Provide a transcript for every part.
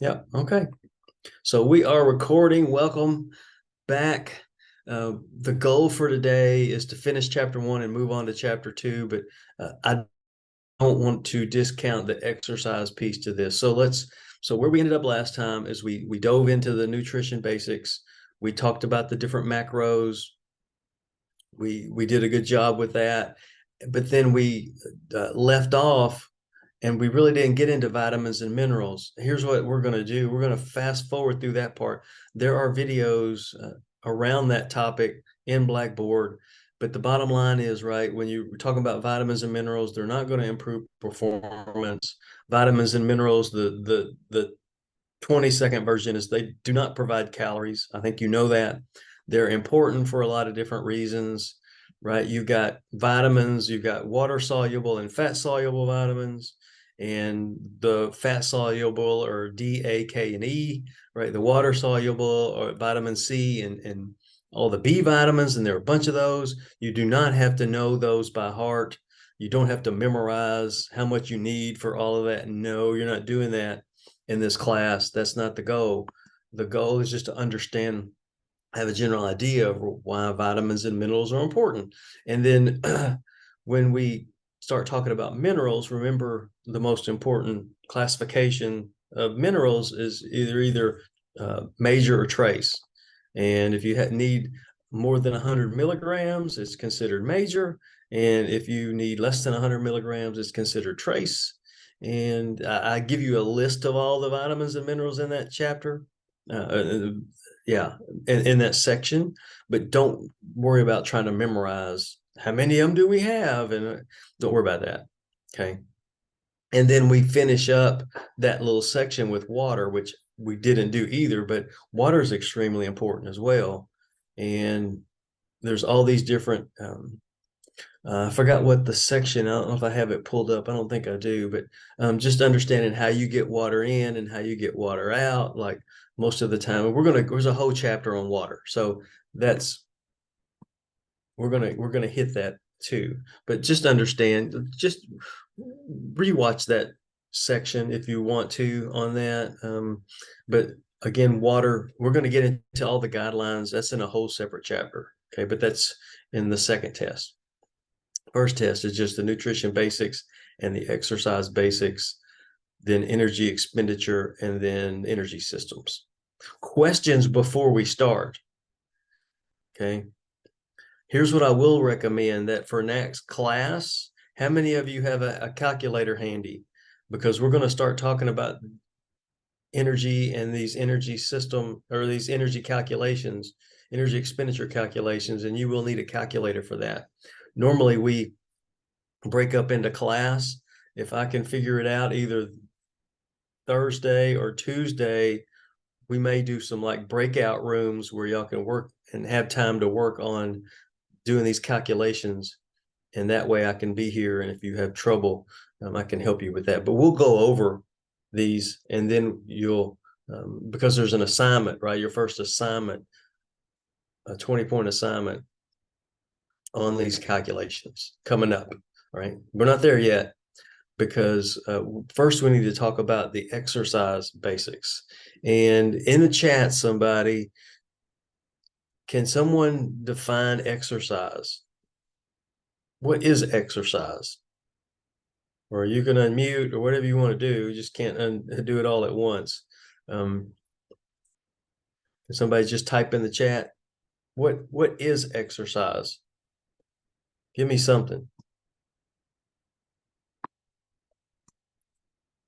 Yeah. Okay. So we are recording. Welcome back. The goal for today is to finish chapter one and move on to chapter two, but I don't want to discount the exercise piece to this. So where we ended up last time is we dove into the nutrition basics. We talked about the different macros. We did a good job with that, but then we left off and we really didn't get into vitamins and minerals. Here's what we're going to do. We're going to fast forward through that part. There are videos around that topic in Blackboard, but the bottom line is, right, when you're talking about vitamins and minerals, they're not going to improve performance. Vitamins and minerals, the 20-second version is they do not provide calories. I think you know that. They're important for a lot of different reasons, right? You've got vitamins, you've got water soluble and fat soluble vitamins, and the fat soluble or D, A, K, and E, right? The water soluble or vitamin C and all the B vitamins, and there are a bunch of those. You do not have to know those by heart. You don't have to memorize how much you need for all of that. No, you're not doing that in this class. That's not the goal. The goal is just to understand, have a general idea of why vitamins and minerals are important. And then when we start talking about minerals, remember the most important classification of minerals is either major or trace. And if you need more than 100 milligrams, it's considered major. And if you need less than 100 milligrams, it's considered trace. And I give you a list of all the vitamins and minerals in that chapter. Yeah, in that section, but don't worry about trying to memorize how many of them do we have, and don't worry about that. Okay. And then we finish up that little section with water, which we didn't do either, but water is extremely important as well. And there's all these different I forgot what the section, I don't know if I have it pulled up. I don't think I do, but just understanding how you get water in and how you get water out, like most of the time. And there's a whole chapter on water. So that's, we're gonna hit that too. But just understand, just rewatch that section if you want to on that. But again, water, we're going to get into all the guidelines. That's in a whole separate chapter. Okay, but that's in the second test. First test is just the nutrition basics and the exercise basics, then energy expenditure, and then energy systems. Questions before we start. Okay. Here's what I will recommend, that for next class, how many of you have a calculator handy? Because we're going to start talking about energy and these energy system or these energy calculations, energy expenditure calculations, and you will need a calculator for that. Normally we break up into class. If I can figure it out either Thursday or Tuesday, we may do some like breakout rooms where y'all can work and have time to work on doing these calculations. And that way I can be here. And if you have trouble, I can help you with that. But we'll go over these, and then you'll, because there's an assignment, right? Your first assignment, a 20-point assignment on these calculations coming up, right? We're not there yet, because first we need to talk about the exercise basics. And in the chat, somebody, can someone define exercise? What is exercise? Or you can unmute or whatever you want to do. You just can't do it all at once. Can somebody just type in the chat? What is exercise? Give me something.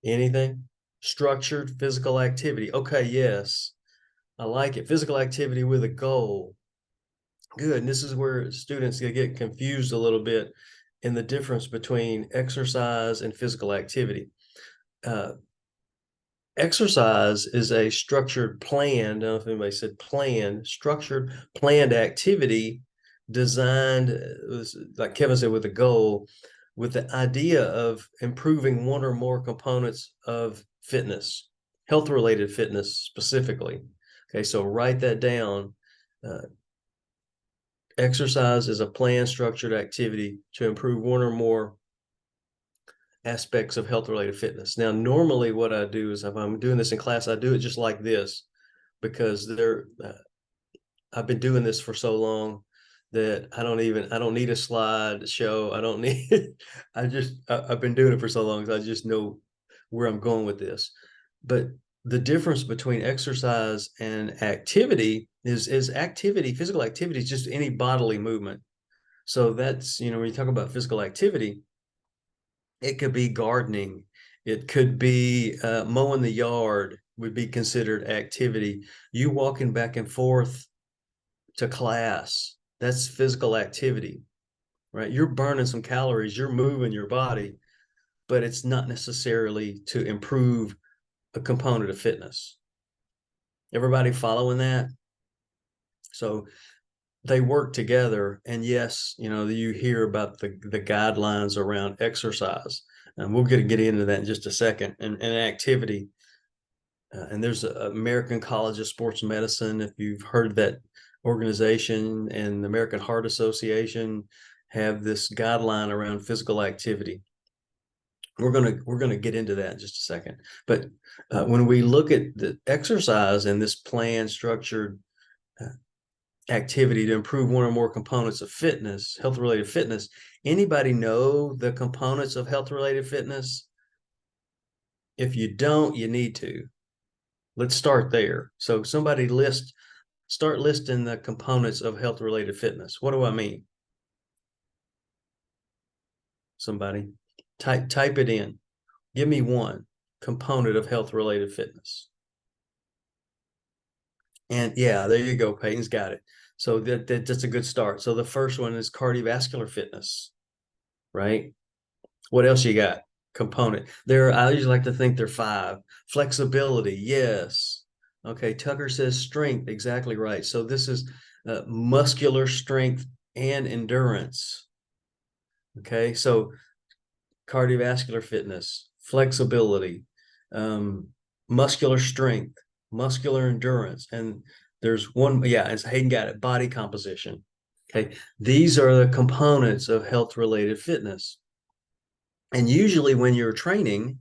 Anything? Structured physical activity. Okay, yes. I like it. Physical activity with a goal. Good. And this is where students get confused a little bit in the difference between exercise and physical activity. Exercise is a structured, planned, I don't know if anybody said planned, structured, planned activity designed, like Kevin said, with a goal, with the idea of improving one or more components of fitness, health-related fitness specifically. Okay, so write that down. Exercise is a planned, structured activity to improve one or more aspects of health-related fitness. Now, normally what I do is if I'm doing this in class, I do it just like this because I've been doing this for so long that I don't need a slide to show. I don't need, I've been doing it for so long, so I just know where I'm going with this. But the difference between exercise and activity is activity, physical activity is just any bodily movement. So that's, when you talk about physical activity, it could be gardening. It could be mowing the yard would be considered activity. You walking back and forth to class, that's physical activity, right? You're burning some calories, you're moving your body, but it's not necessarily to improve a component of fitness. Everybody following that? So they work together. And yes, you hear about the guidelines around exercise, and we'll get into that in just a second, and activity. And there's an American College of Sports Medicine, if you've heard of that organization, and the American Heart Association have this guideline around physical activity. We're gonna get into that in just a second. But when we look at the exercise and this plan structured activity to improve one or more components of fitness, health-related fitness, anybody know the components of health-related fitness? If you don't, you need to. Let's start there. So somebody start listing the components of health-related fitness. What do I mean? Somebody type it in. Give me one component of health-related fitness. And yeah, there you go. Peyton's got it. So that's a good start. So the first one is cardiovascular fitness, right? What else you got? Component. I usually like to think there are 5. Flexibility, yes. Okay, Tucker says strength, exactly right. So this is muscular strength and endurance. Okay, so cardiovascular fitness, flexibility, muscular strength, muscular endurance, and there's one, as Hayden got it, body composition. Okay, these are the components of health-related fitness. And usually when you're training,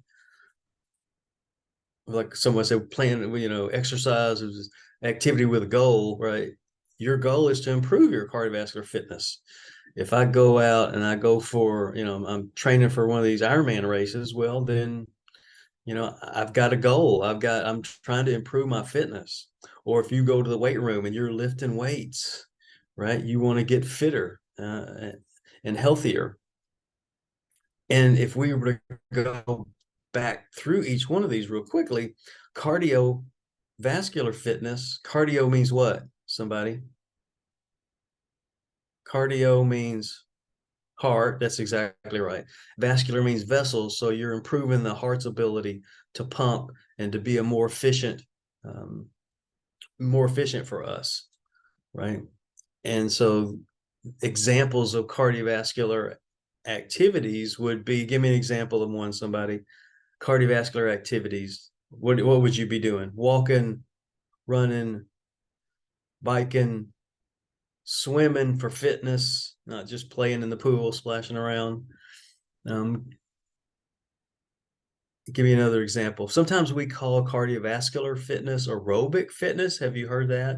like someone said, plan, exercise is activity with a goal, right? Your goal is to improve your cardiovascular fitness. If I go out and I go for, I'm training for one of these Ironman races, well, then, I've got a goal. I'm trying to improve my fitness. Or if you go to the weight room and you're lifting weights, right? You want to get fitter and healthier. And if we were to go back through each one of these real quickly, cardiovascular fitness, cardio means what? Somebody? Cardio means heart. That's exactly right. Vascular means vessels. So you're improving the heart's ability to pump and to be a more efficient for us, right? And so examples of cardiovascular activities would be, give me an example of one, somebody. Cardiovascular activities. What would you be doing? Walking, running, biking, swimming for fitness, not just playing in the pool, splashing around. Give me another example. Sometimes we call cardiovascular fitness aerobic fitness. Have you heard that?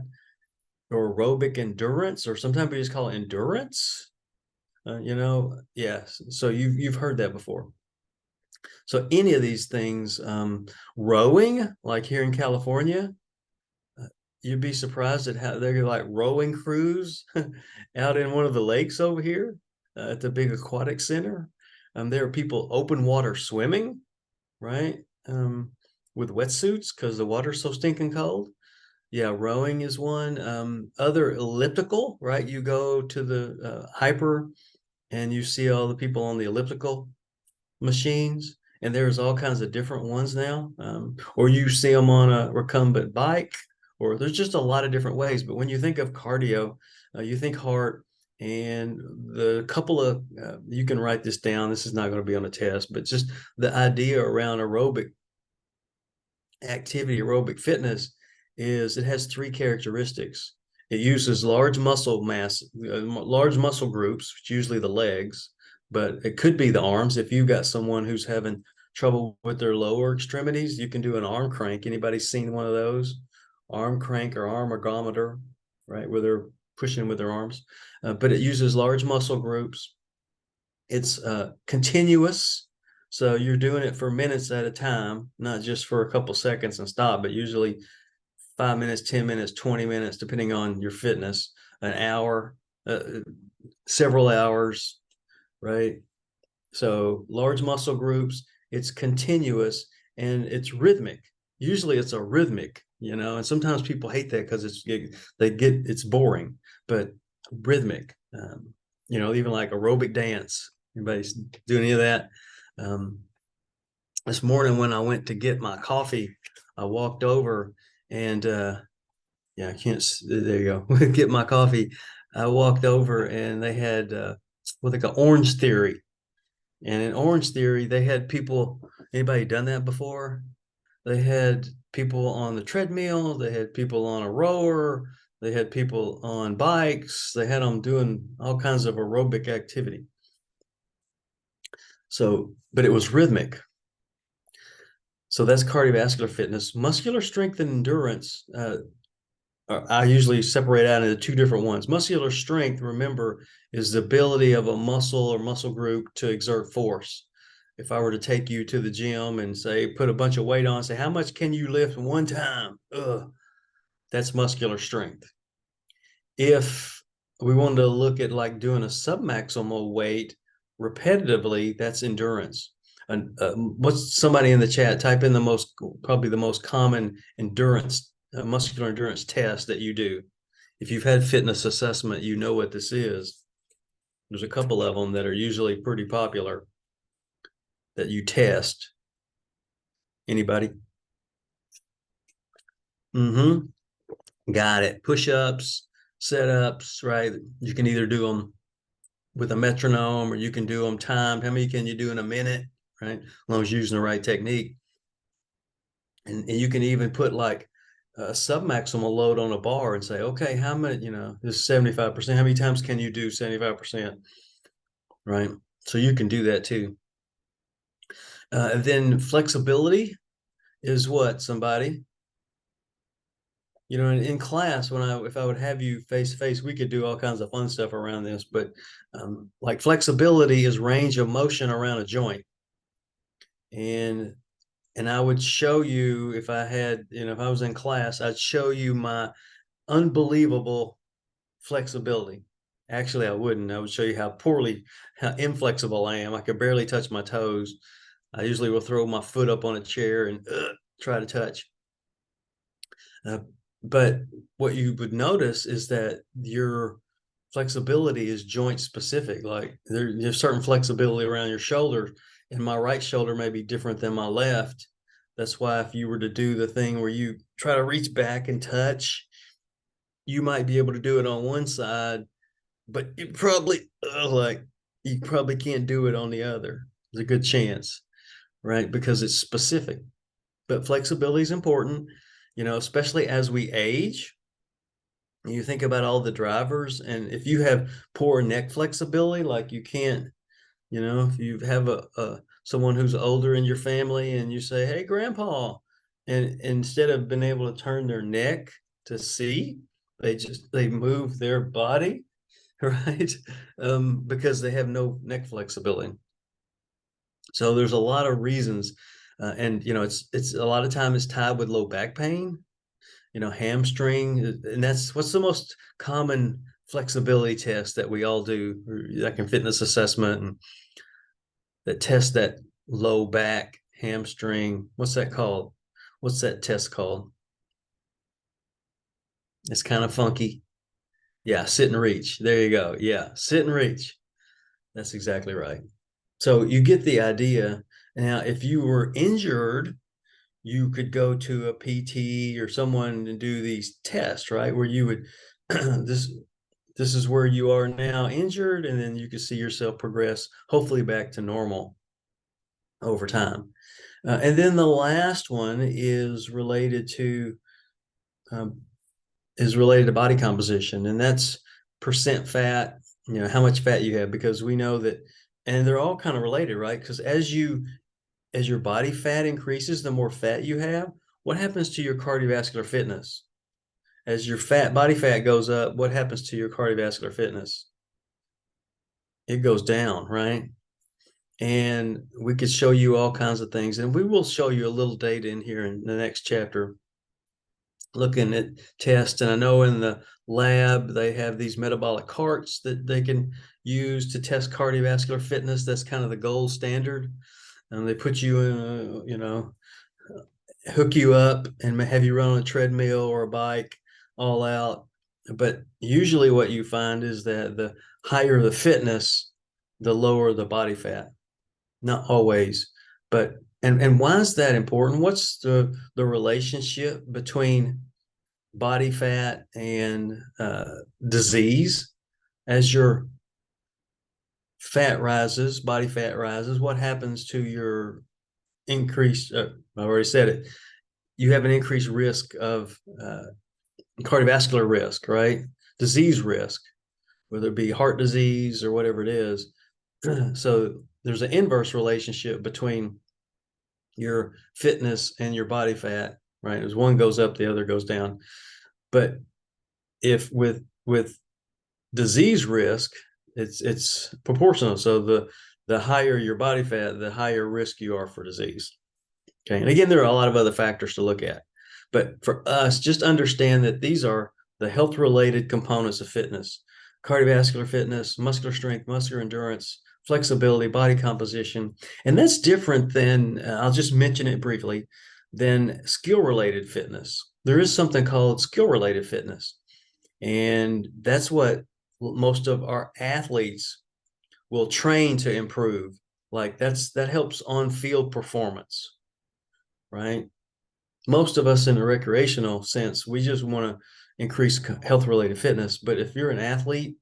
Or aerobic endurance, or sometimes we just call it endurance. Yes. So you've heard that before. So any of these things, rowing, like here in California, you'd be surprised at how they're like rowing crews out in one of the lakes over here at the big aquatic center. There are people open water swimming, right? With wetsuits because the water's so stinking cold. Yeah, rowing is one. Other elliptical, right? You go to the hyper and you see all the people on the elliptical machines, and there's all kinds of different ones now. Or you see them on a recumbent bike, or there's just a lot of different ways. But when you think of cardio, you think heart, and the couple of, you can write this down. This is not going to be on a test, but just the idea around aerobic activity, aerobic fitness, is it has 3 characteristics. It uses large muscle mass, large muscle groups, which usually the legs, but it could be the arms. If you've got someone who's having trouble with their lower extremities, you can do an arm crank. Anybody seen one of those? Arm crank or arm ergometer, right? Where they're pushing with their arms. But it uses large muscle groups. It's continuous. So you're doing it for minutes at a time, not just for a couple seconds and stop, but usually 5 minutes, 10 minutes, 20 minutes, depending on your fitness, an hour, several hours, right? So large muscle groups, it's continuous and it's rhythmic. Usually it's a rhythmic, and sometimes people hate that because it's boring, but rhythmic, even like aerobic dance. Anybody's doing any of that? This morning when I went to get my coffee, I walked over and yeah, I can't. There you go. Get my coffee. I walked over and they had what they call Orange Theory. And in Orange Theory, they had people. Anybody done that before? They had people on the treadmill. They had people on a rower. They had people on bikes. They had them doing all kinds of aerobic activity. So, but it was rhythmic. So that's cardiovascular fitness. Muscular strength and endurance. I usually separate out into two different ones. Muscular strength, remember, is the ability of a muscle or muscle group to exert force. If I were to take you to the gym and say, put a bunch of weight on, say, how much can you lift one time? That's muscular strength. If we wanted to look at like doing a submaximal weight repetitively, that's endurance. And what's somebody in the chat? Type in probably the most common endurance, muscular endurance test that you do. If you've had fitness assessment, you know what this is. There's a couple of them that are usually pretty popular that you test. Anybody? Got it. Push-ups, set-ups, right? You can either do them with a metronome or you can do them timed. How many can you do in a minute, right? As long as you're using the right technique. And you can even put like a submaximal load on a bar and say, okay, how many, this is 75%. How many times can you do 75%? Right? So you can do that too. And then flexibility is what, somebody? In class, if I would have you face to face, we could do all kinds of fun stuff around this, but like flexibility is range of motion around a joint. And I would show you if I was in class, I'd show you my unbelievable flexibility. Actually, I wouldn't. I would show you how inflexible I am. I could barely touch my toes. I usually will throw my foot up on a chair and try to touch. But what you would notice is that your flexibility is joint specific. Like there's certain flexibility around your shoulder, and my right shoulder may be different than my left. That's why if you were to do the thing where you try to reach back and touch, you might be able to do it on one side, but you probably can't do it on the other. There's a good chance, right? Because it's specific. But flexibility is important, especially as we age. You think about all the drivers, and if you have poor neck flexibility, like you can't, if you have someone who's older in your family and you say, hey, grandpa, and instead of being able to turn their neck to see, they move their body, right? Because they have no neck flexibility. So there's a lot of reasons. And it's a lot of time it's tied with low back pain, hamstring, and that's what's the most common flexibility test that we all do, like in fitness assessment, and that test that low back, hamstring. What's that called? What's that test called? It's kind of funky. Yeah, sit and reach. There you go. Yeah, sit and reach. That's exactly right. So you get the idea. Now, if you were injured, you could go to a PT or someone and do these tests, right? Where you would, this is where you are now injured, and then you can see yourself progress, hopefully back to normal over time. And then the last one is related to body composition, and that's percent fat, how much fat you have, because we know that And they're all kind of related, right? Because as your body fat increases, the more fat you have, what happens to your cardiovascular fitness? As your body fat goes up, what happens to your cardiovascular fitness? It goes down, right? And we could show you all kinds of things, and we will show you a little data in here in the next chapter looking at tests. And I know in the lab they have these metabolic carts that they can use to test cardiovascular fitness. That's kind of the gold standard. And they put you in hook you up and have you run on a treadmill or a bike all out. But usually what you find is that the higher the fitness, the lower the body fat. Not always, but and why is that important? What's the relationship between body fat and disease? As your fat rises, body fat rises, what happens to your increased, I already said it, you have an increased risk of cardiovascular risk, right? Disease risk, whether it be heart disease or whatever it is. So there's an inverse relationship between your fitness and your body fat, right? As one goes up, the other goes down. But if with disease risk, it's proportional. So the higher your body fat, the higher risk you are for disease. Okay. And again, there are a lot of other factors to look at. But for us, just understand that these are the health related components of fitness: cardiovascular fitness, muscular strength, muscular endurance, flexibility, body composition. And that's different than, I'll just mention it briefly, than skill related fitness. There is something called skill related fitness. And that's what most of our athletes will train to improve. Like that helps on field performance, right? Most of us in the recreational sense, we just want to increase health related fitness. But if you're an athlete,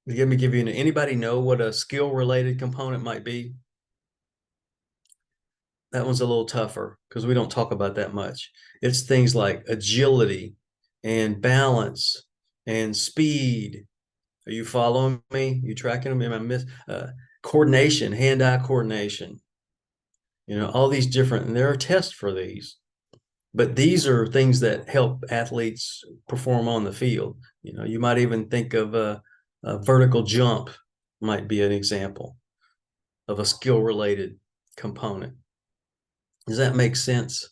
let me give you, anybody know what a skill related component might be? That one's a little tougher because we don't talk about that much. It's things like agility and balance and speed. Are you following me? You tracking them? Am I coordination, hand-eye coordination? All these different, and there are tests for these. But these are things that help athletes perform on the field. You might even think of a vertical jump might be an example of a skill-related component. Does that make sense?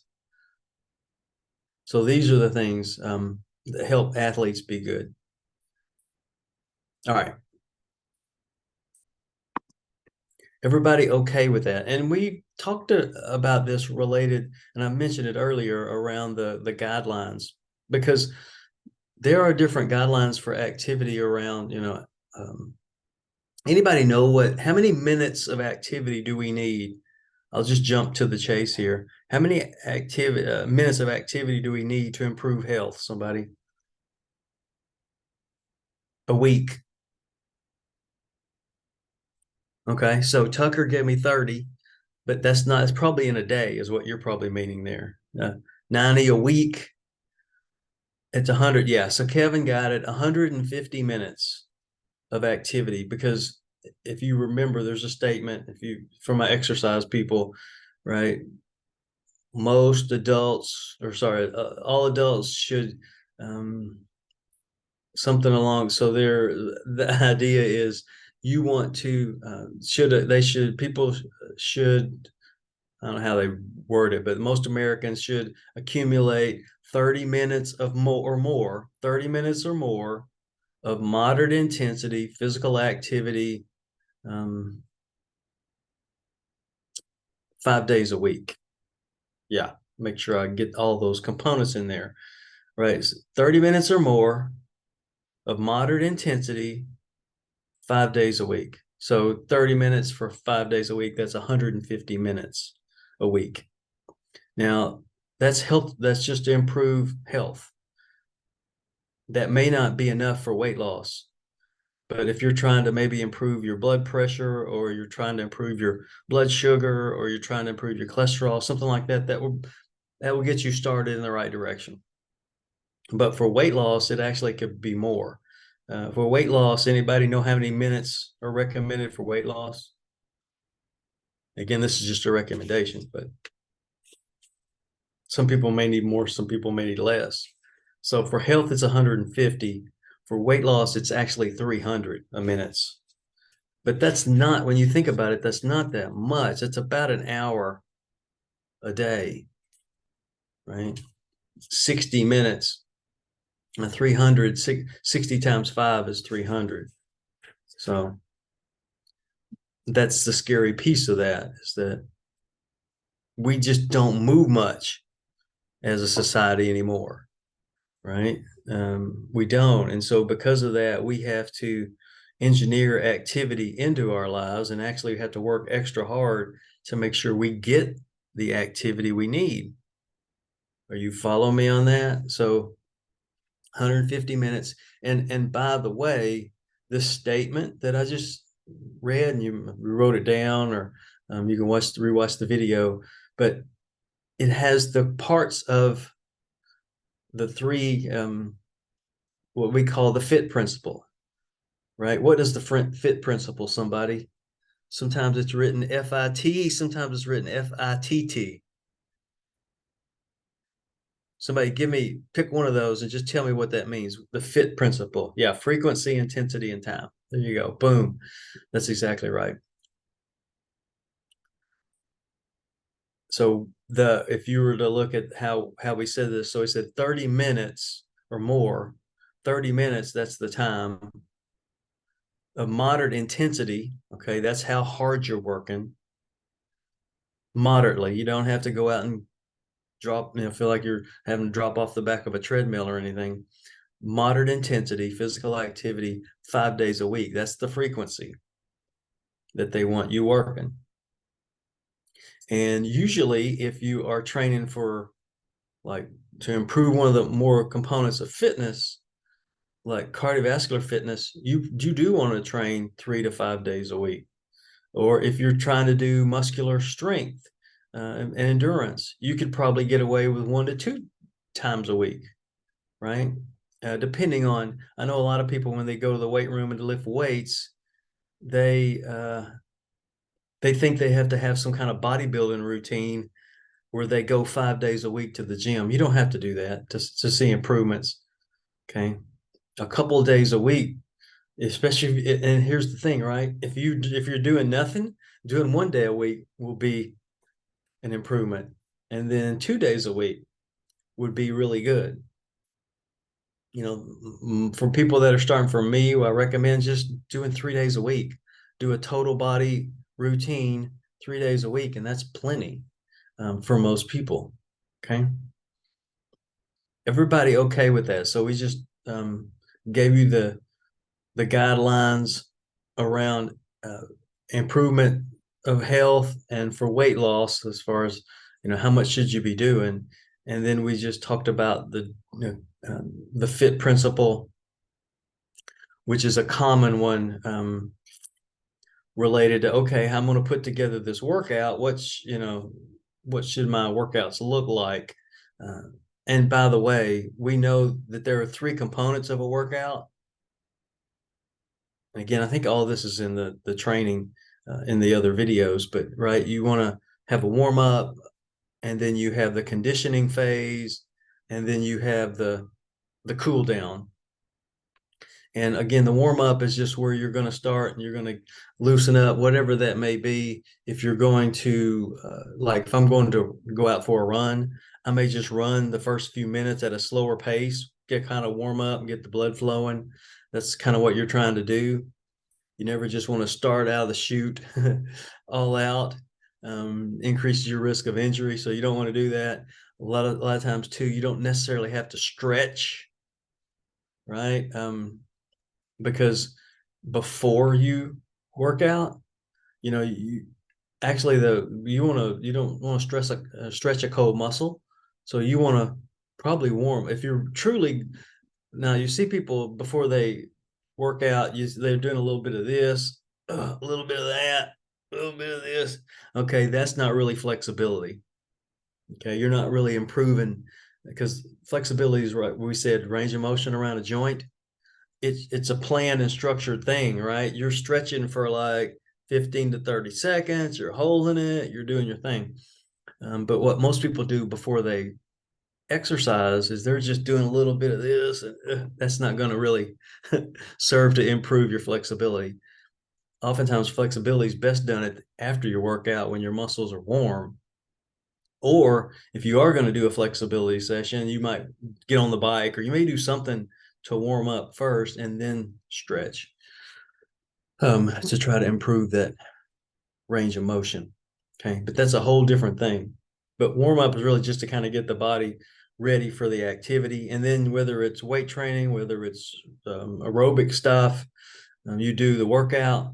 So these are the things that help athletes be good. All right. Everybody okay with that? And we talked about this related, and I mentioned it earlier, around the guidelines, because there are different guidelines for activity around, anybody know how many minutes of activity do we need? I'll just jump to the chase here. How many minutes of activity do we need to improve health? Somebody? A week. Okay, so Tucker gave me 30, but it's probably in a day is what you're probably meaning there. 90 a week. It's 100. Yeah. So Kevin got it, 150 minutes of activity, because if you remember, there's a statement, for my exercise people, right? Most adults, or sorry, all adults should, something along. So the idea is you want to, people should, I don't know how they word it, but most Americans should accumulate 30 minutes of more, 30 minutes or more of moderate intensity physical activity, 5 days a week. Yeah, make sure I get all those components in there, right? 30 minutes or more of moderate intensity, 5 days a week. So 30 minutes for 5 days a week, that's 150 minutes a week. Now, that's health. That's just to improve health. That may not be enough for weight loss, but if you're trying to maybe improve your blood pressure, or you're trying to improve your blood sugar, or you're trying to improve your cholesterol, something like that, that will get you started in the right direction. But for weight loss, it actually could be more. For weight loss, anybody know how many minutes are recommended for weight loss? Again, this is just a recommendation, but some people may need more, some people may need less. So for health, it's 150. For weight loss, it's actually 300 minutes. But that's not, when you think about it, that's not that much. It's about an hour a day, right? 60 minutes, 300, 60 times 5 is 300. So that's the scary piece of that, is that we just don't move much as a society anymore, right? We don't. And so because of that, we have to engineer activity into our lives and actually have to work extra hard to make sure we get the activity we need. Are you following me on that? So 150 minutes. And by the way, this statement that I just read, and you wrote it down, or you can rewatch the video, but it has the parts of the three, what we call the fit principle, right? What is the fit principle, somebody? Sometimes it's written FIT, sometimes it's written FITT. Somebody pick one of those and just tell me what that means. The fit principle. Yeah, frequency, intensity, and time. There you go. Boom. That's exactly right. So if you were to look at how we said this, so he said 30 minutes or more, 30 minutes, that's the time of moderate intensity. Okay, that's how hard you're working. Moderately. You don't have to go out and feel like you're having to drop off the back of a treadmill or anything. Moderate intensity, physical activity, 5 days a week. That's the frequency that they want you working. And usually if you are training for, like, to improve one of the more components of fitness, like cardiovascular fitness, you do want to train 3 to 5 days a week. Or if you're trying to do muscular strength and endurance, you could probably get away with 1 to 2 times a week, right? Depending on, I know a lot of people, when they go to the weight room and to lift weights, they think they have to have some kind of bodybuilding routine where they go 5 days a week to the gym. You don't have to do that to see improvements. Okay, a couple of days a week, especially. And here's the thing, right? If you're doing nothing, doing 1 day a week will be an improvement, and then 2 days a week would be really good. For people that are starting, for me, I recommend just doing 3 days a week. Do a total body routine 3 days a week, and that's plenty for most people. Okay, everybody okay with that? So we just gave you the guidelines around improvement of health and for weight loss, as far as how much should you be doing, and then we just talked about the fit principle, which is a common one, related to, okay, I'm going to put together this workout. What should my workouts look like? And by the way, we know that there are 3 components of a workout. Again, I think all of this is in the training in the other videos, but right, you want to have a warm up, and then you have the conditioning phase, and then you have the cool down. And again, the warm up is just where you're going to start and you're going to loosen up, whatever that may be. If you're going to, like if I'm going to go out for a run, I may just run the first few minutes at a slower pace, get kind of warm up and get the blood flowing. That's kind of what you're trying to do. You never just want to start out of the chute all out. Increases your risk of injury, so you don't want to do that. A lot of times too, you don't necessarily have to stretch, right? Because before you work out, you actually you don't want to stretch a cold muscle, so you want to probably warm. If you're truly, now you see people before they work out, they're doing a little bit of this, a little bit of that, a little bit of this. Okay, that's not really flexibility. Okay, you're not really improving, because flexibility is, right, we said, range of motion around a joint. it's a planned and structured thing, right? You're stretching for like 15 to 30 seconds, you're holding it, you're doing your thing. But what most people do before they exercise is they're just doing a little bit of this, and that's not going to really serve to improve your flexibility. Oftentimes, flexibility is best done after your workout when your muscles are warm. Or if you are going to do a flexibility session, you might get on the bike, or you may do something to warm up first and then stretch to try to improve that range of motion. Okay, but that's a whole different thing. But warm up is really just to kind of get the body ready for the activity. And then whether it's weight training, whether it's aerobic stuff, you do the workout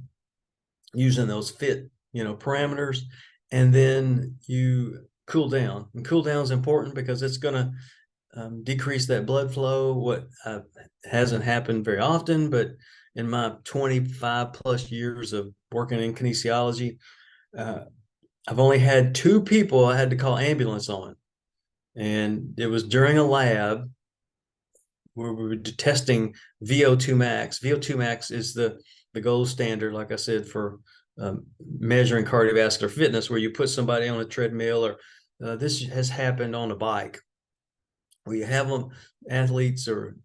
using those fit, parameters, and then you cool down. And cool down is important because it's going to decrease that blood flow. What hasn't happened very often, but in my 25 plus years of working in kinesiology, I've only had 2 people I had to call ambulance on. And it was during a lab where we were testing VO2 max. VO2 max is the gold standard, like I said, for measuring cardiovascular fitness, where you put somebody on a treadmill, or this has happened on a bike, where you have them, athletes or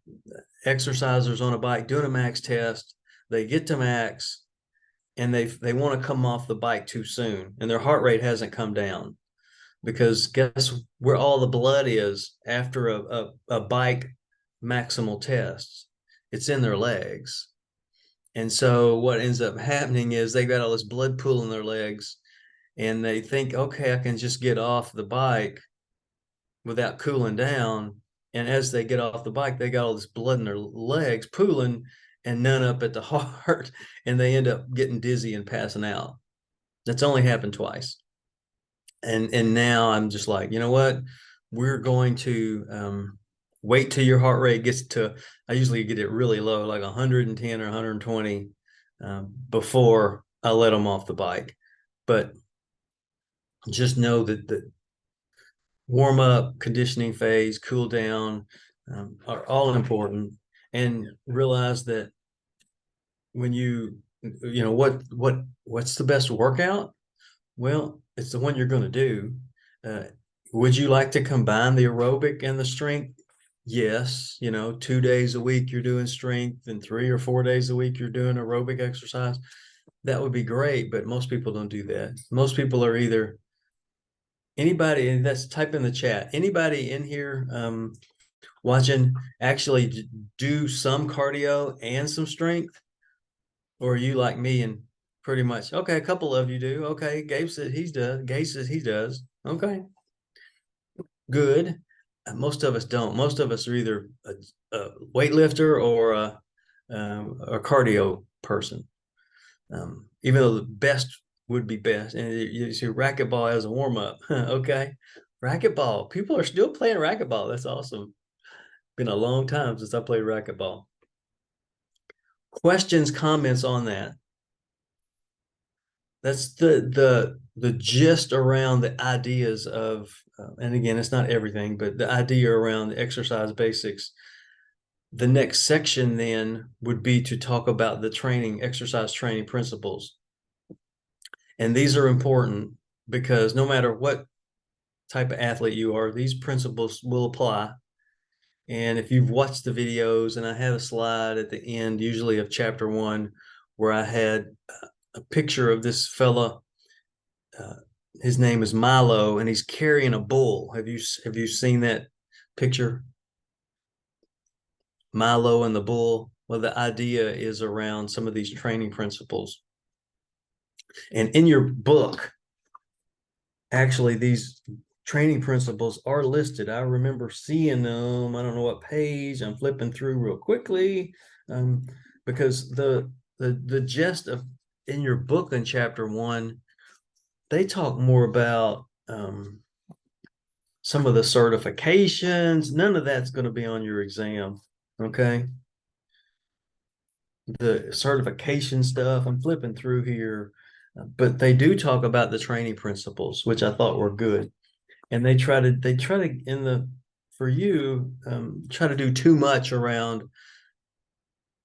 exercisers on a bike doing a max test. They get to max and they want to come off the bike too soon, and their heart rate hasn't come down, because guess where all the blood is after a bike maximal test? It's in their legs. And so what ends up happening is they got all this blood pool in their legs, and they think, okay, I can just get off the bike without cooling down. And as they get off the bike, they got all this blood in their legs pooling and none up at the heart, and they end up getting dizzy and passing out. That's only happened twice. And now I'm just like, you know what? We're going to wait till your heart rate gets to, I usually get it really low, like 110 or 120 before I let them off the bike. But just know that the warm up, conditioning phase, cool down are all important. And realize that when what's the best workout? Well, it's the one you're going to do. Would you like to combine the aerobic and the strength? Yes. 2 days a week you're doing strength, and 3 or 4 days a week you're doing aerobic exercise. That would be great, but most people don't do that. Most people are either anybody, and that's type in the chat. Anybody in here watching actually do some cardio and some strength? Or are you like me and pretty much, okay, a couple of you do. Okay, Gabe says he does. Gabe says he does. Okay, good. Most of us don't. Most of us are either a weightlifter or a cardio person. Even though the best would be best. And you see racquetball as a warm up. Okay, racquetball. People are still playing racquetball. That's awesome. Been a long time since I played racquetball. Questions, comments on that? That's the gist around the ideas of, and again, it's not everything, but the idea around the exercise basics. The next section then would be to talk about the exercise training principles. And these are important because no matter what type of athlete you are, these principles will apply. And if you've watched the videos, and I have a slide at the end, usually of chapter 1, where I had a picture of this fella. His name is Milo, and he's carrying a bull. Have you seen that picture? Milo and the bull. Well, the idea is around some of these training principles. And in your book, actually, these training principles are listed. I remember seeing them. I don't know what page. I'm flipping through real quickly because the gist of in your book in chapter 1, they talk more about some of the certifications. None of that's going to be on your exam. Okay. The certification stuff, I'm flipping through here, but they do talk about the training principles, which I thought were good. And they try to for you, try to do too much around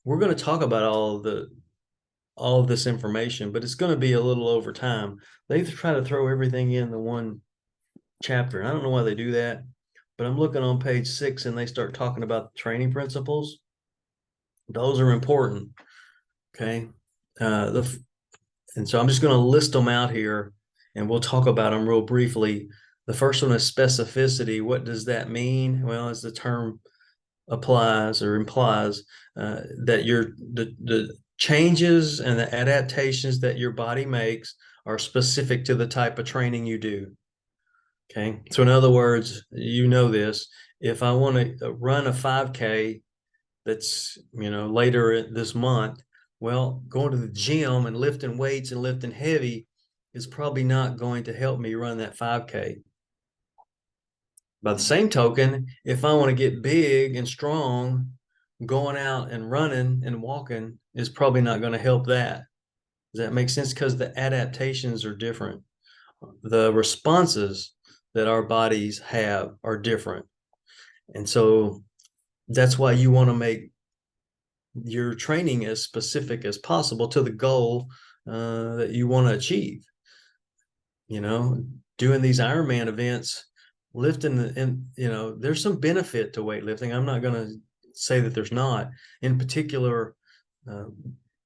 we're going to talk about all of this information, but it's going to be a little over time. They try to throw everything in the one chapter, and I don't know why they do that, but I'm looking on page 6 and they start talking about the training principles. Those are important. Okay. And so I'm just going to list them out here and we'll talk about them real briefly. The first one is specificity. What does that mean? Well, as the term applies or implies, that the changes and the adaptations that your body makes are specific to the type of training you do. Okay. So in other words, you know this, if I want to run a 5K that's, later this month, well, going to the gym and lifting weights and lifting heavy is probably not going to help me run that 5K. By the same token, if I want to get big and strong, going out and running and walking is probably not going to help that. Does that make sense? Because the adaptations are different. The responses that our bodies have are different. And so that's why you want to make your training as specific as possible to the goal that you want to achieve. Doing these Ironman events, lifting, and there's some benefit to weightlifting. I'm not going to say that there's not. In particular,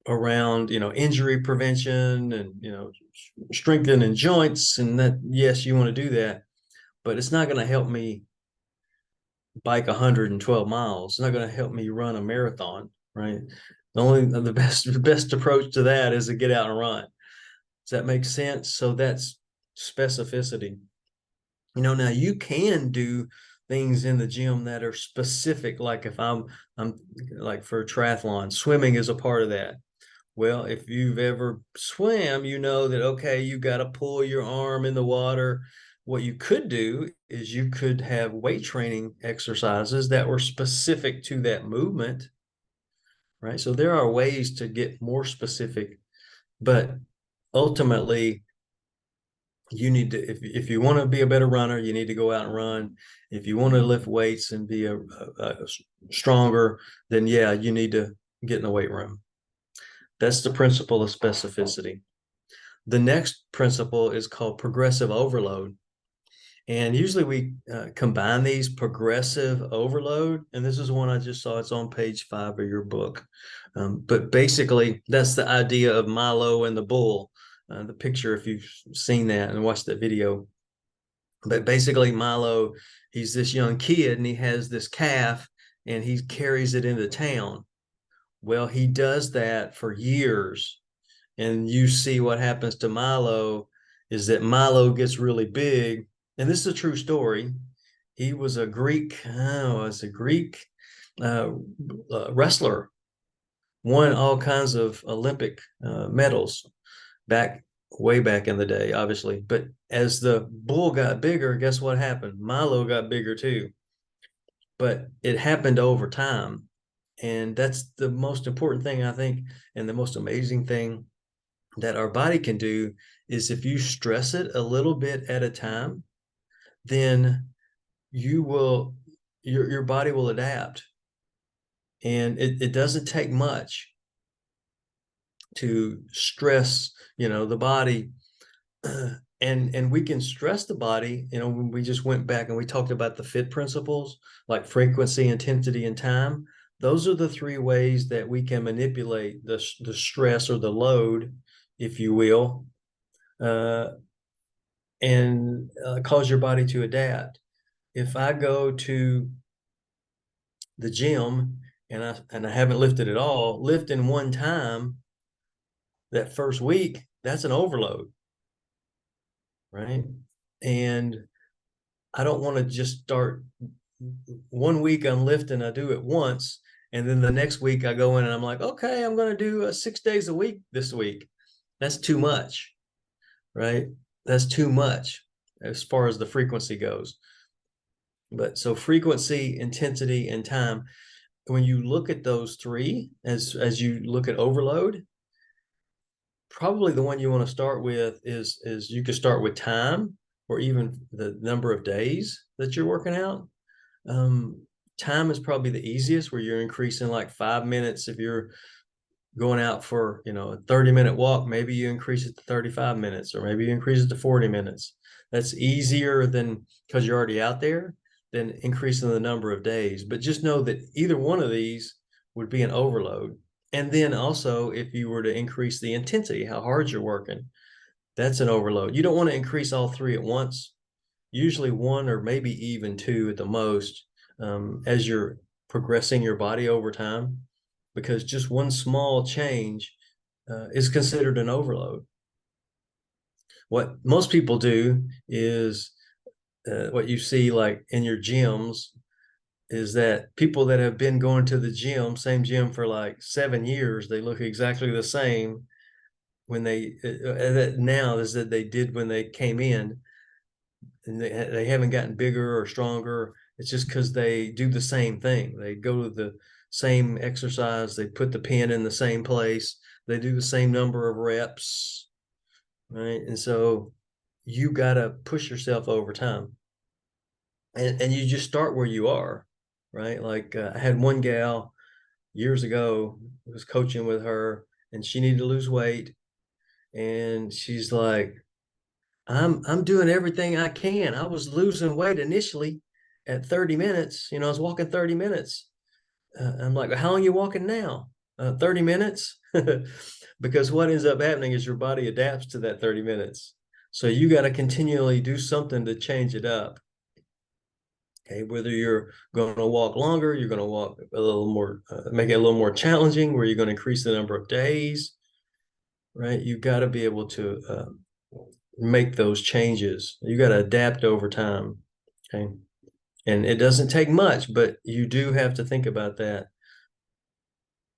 around injury prevention and strengthening joints, and that, yes, you want to do that, but it's not going to help me bike 112 miles. It's not going to help me run a marathon, right? The best approach to that is to get out and run. Does that make sense? So that's specificity. Now you can do things in the gym that are specific, like if I'm like for triathlon, swimming is a part of that. Well, if you've ever swam, you know that, okay, you got to pull your arm in the water. What you could do is you could have weight training exercises that were specific to that movement, right? So there are ways to get more specific, but ultimately you need to, if you want to be a better runner, you need to go out and run. If you want to lift weights and be a stronger, then yeah, you need to get in the weight room. That's the principle of specificity. The next principle is called progressive overload. And usually we combine these: progressive overload. And this is one I just saw. It's on page 5 of your book. But basically, that's the idea of Milo and the bull. The picture, if you've seen that and watched that video. But basically, Milo, he's this young kid and he has this calf and he carries it into town. Well, he does that for years. And you see what happens to Milo is that Milo gets really big. And this is a true story. He was a Greek wrestler, won all kinds of Olympic medals way back in the day, obviously. But as the bull got bigger, guess what happened? Milo got bigger too. But it happened over time. And that's the most important thing, I think, and the most amazing thing that our body can do is if you stress it a little bit at a time, then your body will adapt. And it doesn't take much to stress, the body. And we can stress the body, when we just went back and we talked about the FIT principles, like frequency, intensity, and time. Those are the 3 ways that we can manipulate the stress or the load, if you will, and cause your body to adapt. If I go to the gym and I haven't lifted at all, lifting one time that first week, that's an overload, right? And I don't want to just start 1 week I'm lifting, I do it once, and then the next week I go in and I'm like, okay, I'm going to do 6 days a week this week. That's too much, right? That's too much as far as the frequency goes. But so frequency, intensity, and time, when you look at those 3, as you look at overload, probably the one you want to start with is you could start with time, or even the number of days that you're working out. time is probably the easiest, where you're increasing like 5 minutes. If you're going out for, a 30-minute walk, maybe you increase it to 35 minutes, or maybe you increase it to 40 minutes. That's easier than, because you're already out there, than increasing the number of days. But just know that either one of these would be an overload. And then also, if you were to increase the intensity, how hard you're working, that's an overload. You don't want to increase all three at once. Usually one, or maybe even two at the most, as you're progressing your body over time, because just one small change is considered an overload. What most people do is, what you see like in your gyms, is that people that have been going to the gym, same gym for like 7 years, they look exactly the same when they now as that they did when they came in, and they haven't gotten bigger or stronger. It's just because they do the same thing. They go to the same exercise, they put the pin in the same place, they do the same number of reps, right? And so you got to push yourself over time, and you just start where you are, right? Like I had one gal years ago, I was coaching with her, and she needed to lose weight, and she's like, I'm doing everything I can. I was losing weight initially at 30 minutes. I was walking 30 minutes. I'm like, how long are you walking now? 30 minutes? Because what ends up happening is your body adapts to that 30 minutes. So you got to continually do something to change it up. Okay, whether you're going to walk longer, you're going to walk a little more, make it a little more challenging, where you're going to increase the number of days, right? You got to be able to make those changes. You got to adapt over time. Okay. And it doesn't take much, but you do have to think about that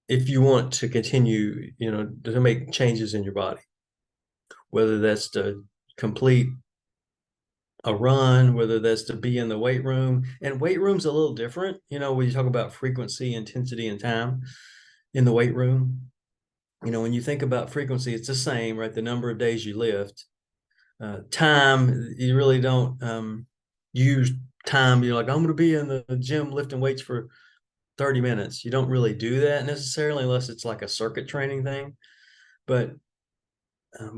if you want to continue, to make changes in your body, whether that's to complete a run, whether that's to be in the weight room. And weight room's a little different, when you talk about frequency, intensity, and time in the weight room. When you think about frequency, it's the same, right? The number of days you lift. Time, you really don't use time. You're like, I'm going to be in the gym lifting weights for 30 minutes. You don't really do that necessarily, unless it's like a circuit training thing. But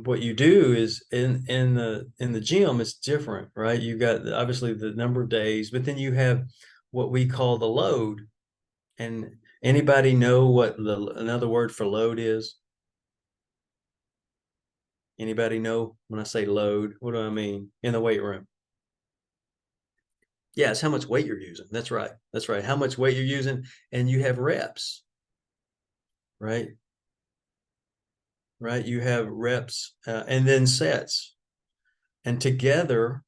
what you do is in the gym, it's different, right? You got obviously the number of days, but then you have what we call the load. And anybody know what another word for load is? Anybody know when I say load, what do I mean in the weight room? Yeah, it's how much weight you're using. That's right. That's right. How much weight you're using, and you have reps, right? Right. You have reps and then sets, and together,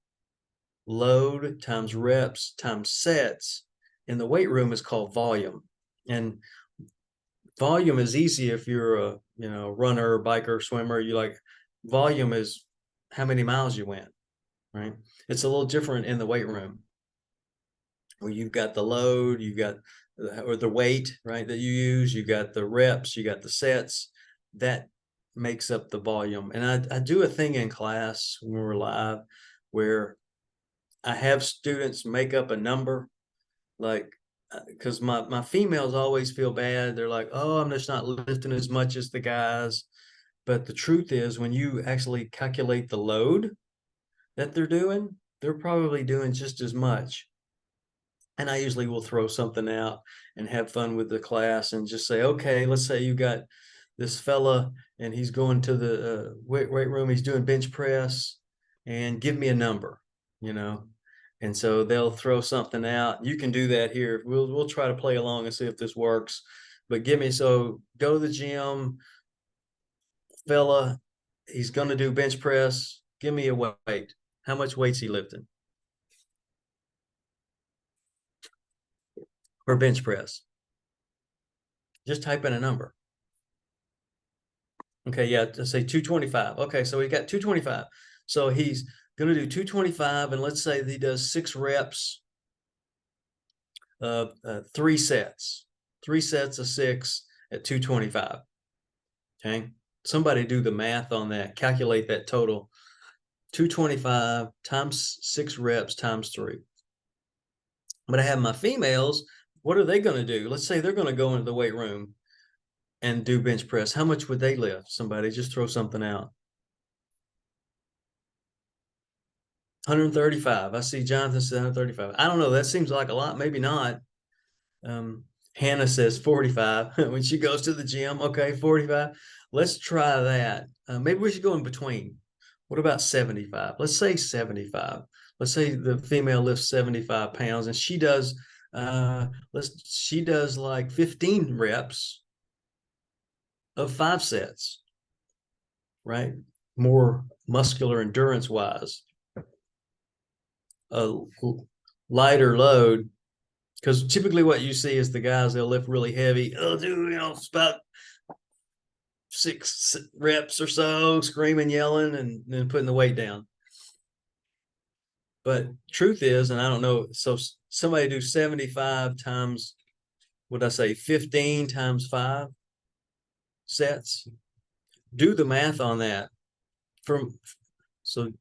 load times reps times sets in the weight room is called volume. And volume is easy if you're a runner, biker, swimmer. You like, volume is how many miles you went, right? It's a little different in the weight room, where you've got the load, you've got or the weight, right, that you use, you got the reps, you got the sets. That makes up the volume. And I do a thing in class when we're live, where I have students make up a number, like, because my females always feel bad. They're like, oh, I'm just not lifting as much as the guys. But the truth is, when you actually calculate the load that they're doing, they're probably doing just as much. And I usually will throw something out and have fun with the class and just say, okay, let's say you got this fella and he's going to the weight room, he's doing bench press, and give me a number, And so they'll throw something out. You can do that here. We'll try to play along and see if this works. But so go to the gym, fella, he's going to do bench press. Give me a weight. How much weight's he lifting? Or bench press. Just type in a number. Okay, yeah, let's say 225. Okay, so he got 225. So he's going to do 225, and let's say that he does 6 reps of 3 sets. 3 sets of 6 at 225. Okay, somebody do the math on that. Calculate that total. 225 times 6 reps times 3. But I have my females what are they going to do? Let's say they're going to go into the weight room and do bench press. How much would they lift? Somebody just throw something out. 135. I see Jonathan said 135. I don't know. That seems like a lot. Maybe not. Hannah says 45 when she goes to the gym. Okay, 45. Let's try that. Maybe we should go in between. What about 75? Let's say 75. Let's say the female lifts 75 pounds and she does like 15 reps of 5 sets, right? More muscular endurance wise. A lighter load, because typically what you see is the guys, they'll lift really heavy. They'll do, it's about 6 reps or so, screaming, yelling, and then putting the weight down. But truth is, and I don't know, so somebody do 75 times, what I say, 15 times 5 sets. Do the math on that. So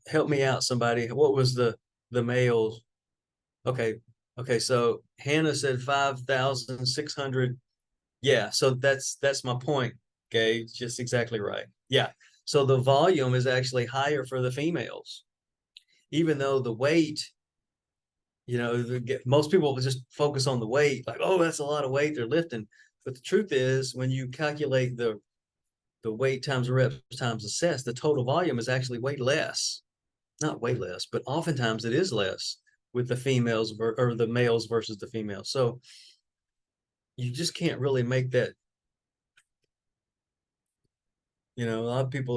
help me out, somebody. What was the males? Okay. So Hannah said 5,600. Yeah. So that's my point. Okay. Just exactly right. Yeah. So the volume is actually higher for the females, even though the weight, most people just focus on the weight, like, oh, that's a lot of weight they're lifting. But the truth is, when you calculate the weight times the reps times the sets, the total volume is actually way less. Not way less, but oftentimes it is less with the females or the males versus the females. So you just can't really make that. A lot of people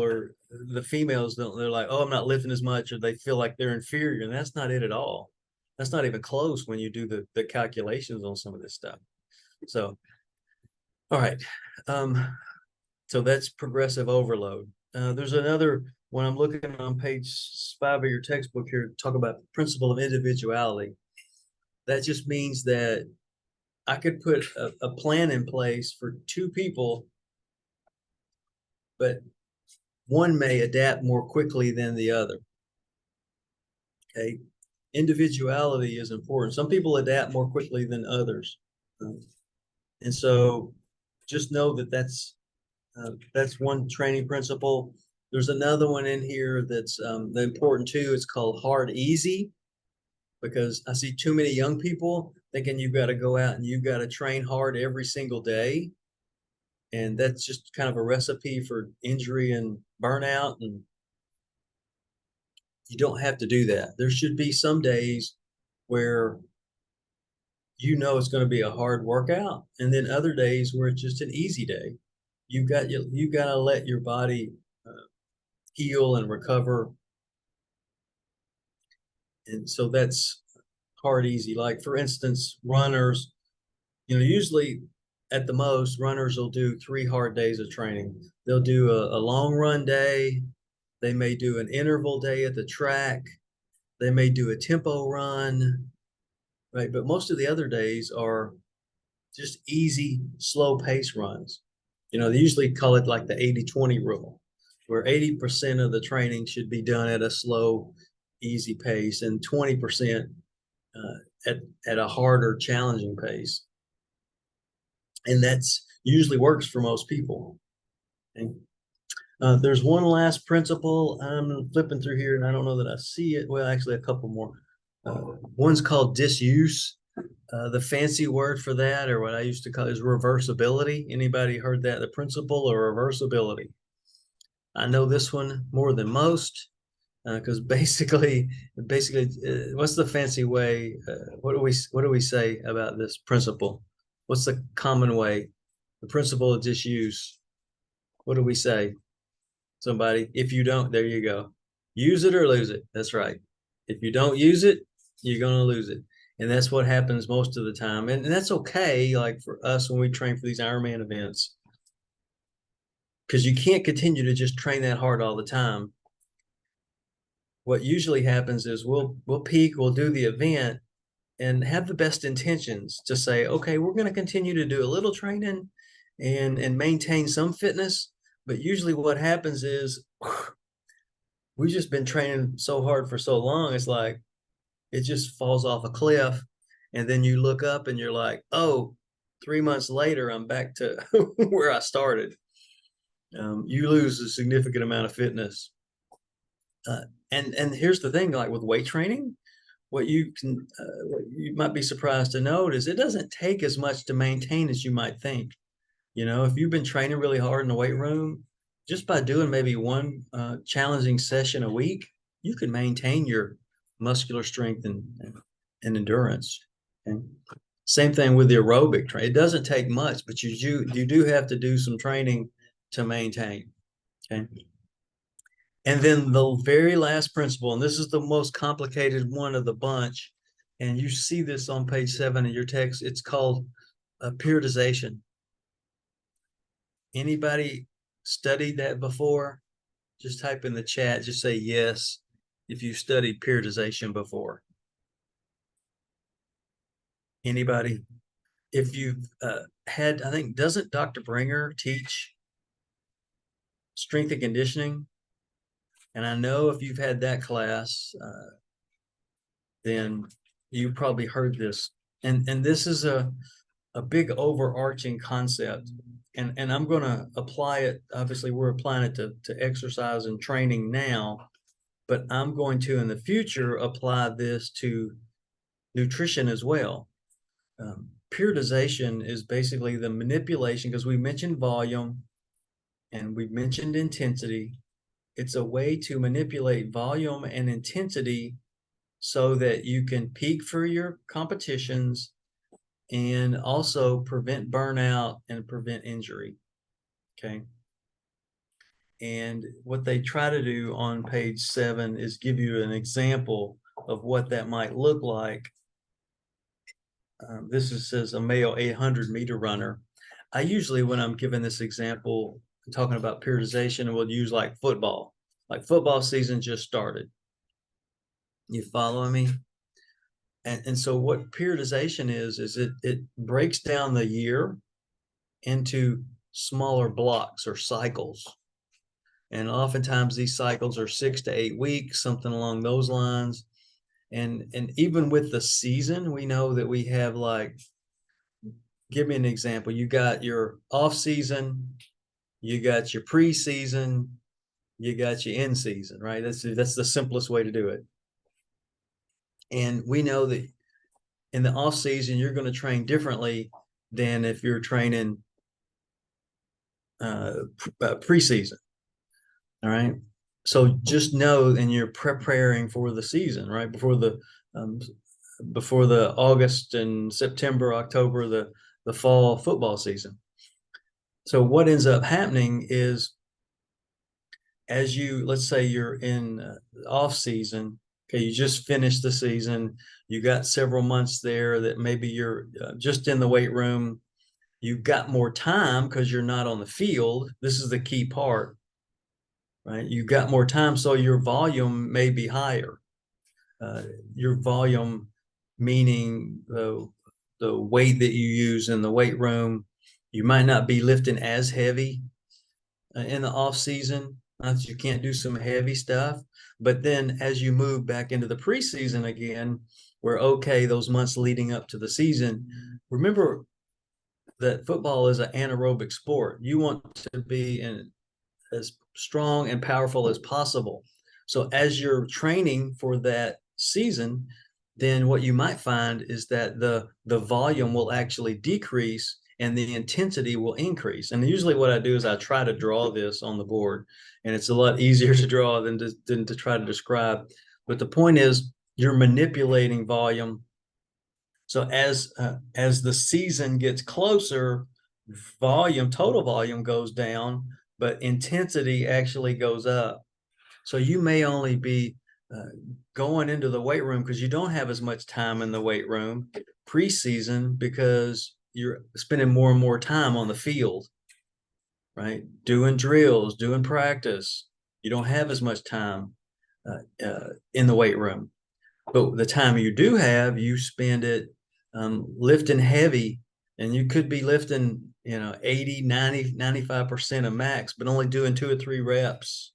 the females they're like, oh, I'm not lifting as much, or they feel like they're inferior. And that's not it at all. That's not even close when you do the calculations on some of this stuff. So, all right. So that's progressive overload. There's another one I'm looking on page 5 of your textbook here, talk about the principle of individuality. That just means that I could put a plan in place for 2 people, but one may adapt more quickly than the other. Okay. Individuality is important. Some people adapt more quickly than others. And so just know that that's one training principle. There's another one in here that's important too. It's called hard easy, because I see too many young people thinking you've got to go out and you've got to train hard every single day. And that's just kind of a recipe for injury and burnout. And you don't have to do that. There should be some days where it's going to be a hard workout, and then other days where it's just an easy day. You've got to let your body heal and recover. And so that's hard easy. Like, for instance, runners, usually at the most, runners will do 3 hard days of training. They'll do a long run day. They may do an interval day at the track. They may do a tempo run, right? But most of the other days are just easy, slow pace runs. They usually call it like the 80-20 rule, where 80% of the training should be done at a slow, easy pace, and 20% at a harder, challenging pace. And that's usually works for most people. Okay. There's one last principle. I'm flipping through here and I don't know that I see it. Well, actually a couple more. One's called disuse. The fancy word for that, or what I used to call, is reversibility. Anybody heard that? The principle of reversibility. I know this one more than most, because basically, what's the fancy way? What do we say about this principle? What's the common way? The principle of disuse. What do we say? Somebody, if you don't, there you go. Use it or lose it. That's right. If you don't use it, you're going to lose it. And that's what happens most of the time. And that's okay, like for us when we train for these Ironman events, because you can't continue to just train that hard all the time. What usually happens is we'll peak, we'll do the event and have the best intentions to say, okay, we're going to continue to do a little training and maintain some fitness. But usually what happens is we've just been training so hard for so long. It's like, it just falls off a cliff And then you look up and you're like, oh, 3 months later, I'm back to where I started. You lose a significant amount of fitness. And here's the thing, like with weight training, what you might be surprised to note is it doesn't take as much to maintain as you might think. If you've been training really hard in the weight room, just by doing maybe one challenging session a week, you can maintain your muscular strength and endurance. Okay? Same thing with the aerobic training. It doesn't take much, but you do have to do some training to maintain. Okay. And then the very last principle, and this is the most complicated one of the bunch, and you see this on page 7 in your text, it's called periodization. Anybody studied that before? Just type in the chat, just say yes if you studied periodization before. Anybody? If you've I think, doesn't Dr. Bringer teach strength and conditioning? And I know if you've had that class, then you probably heard this. And this is a big overarching concept. And I'm going to apply it. Obviously, we're applying it to exercise and training now, but I'm going to, in the future, apply this to nutrition as well. Periodization is basically the manipulation, because we mentioned volume and we mentioned intensity. It's a way to manipulate volume and intensity so that you can peak for your competitions and also prevent burnout and prevent injury. Okay. And what they try to do on page 7 is give you an example of what that might look like. Says a male 800-meter runner. I usually, when I'm giving this example, talking about periodization, we'll use like football. Like football season just started. You following me? And so what periodization is it breaks down the year into smaller blocks or cycles. And oftentimes these cycles are 6 to 8 weeks, something along those lines. And even with the season, we know that we have, like, give me an example. You got your off season, you got your preseason, you got your in season, right? That's the simplest way to do it. And we know that in the off season, you're going to train differently than if you're training preseason. All right. So just know, and you're preparing for the season, right? Before the August and September, October, the fall football season. So what ends up happening is, as let's say you're in off season, okay, you just finished the season, you got several months there that maybe you're just in the weight room, you've got more time because you're not on the field. This is the key part, right? You've got more time, so your volume may be higher. Your volume, meaning the weight that you use in the weight room. You might not be lifting as heavy in the off season. Not that you can't do some heavy stuff, but then as you move back into the preseason again, where, okay, those months leading up to the season, remember that football is an anaerobic sport. You want to be as strong and powerful as possible. So as you're training for that season, then what you might find is that the volume will actually decrease and the intensity will increase. And usually what I do is I try to draw this on the board, and it's a lot easier to draw than to try to describe. But the point is, you're manipulating volume. So as the season gets closer, total volume goes down, but intensity actually goes up. So you may only be going into the weight room because you don't have as much time in the weight room preseason, because you're spending more and more time on the field, right? Doing drills, doing practice. You don't have as much time in the weight room. But the time you do have, you spend it lifting heavy, and you could be lifting 80, 90, 95% of max, but only doing 2 or 3 reps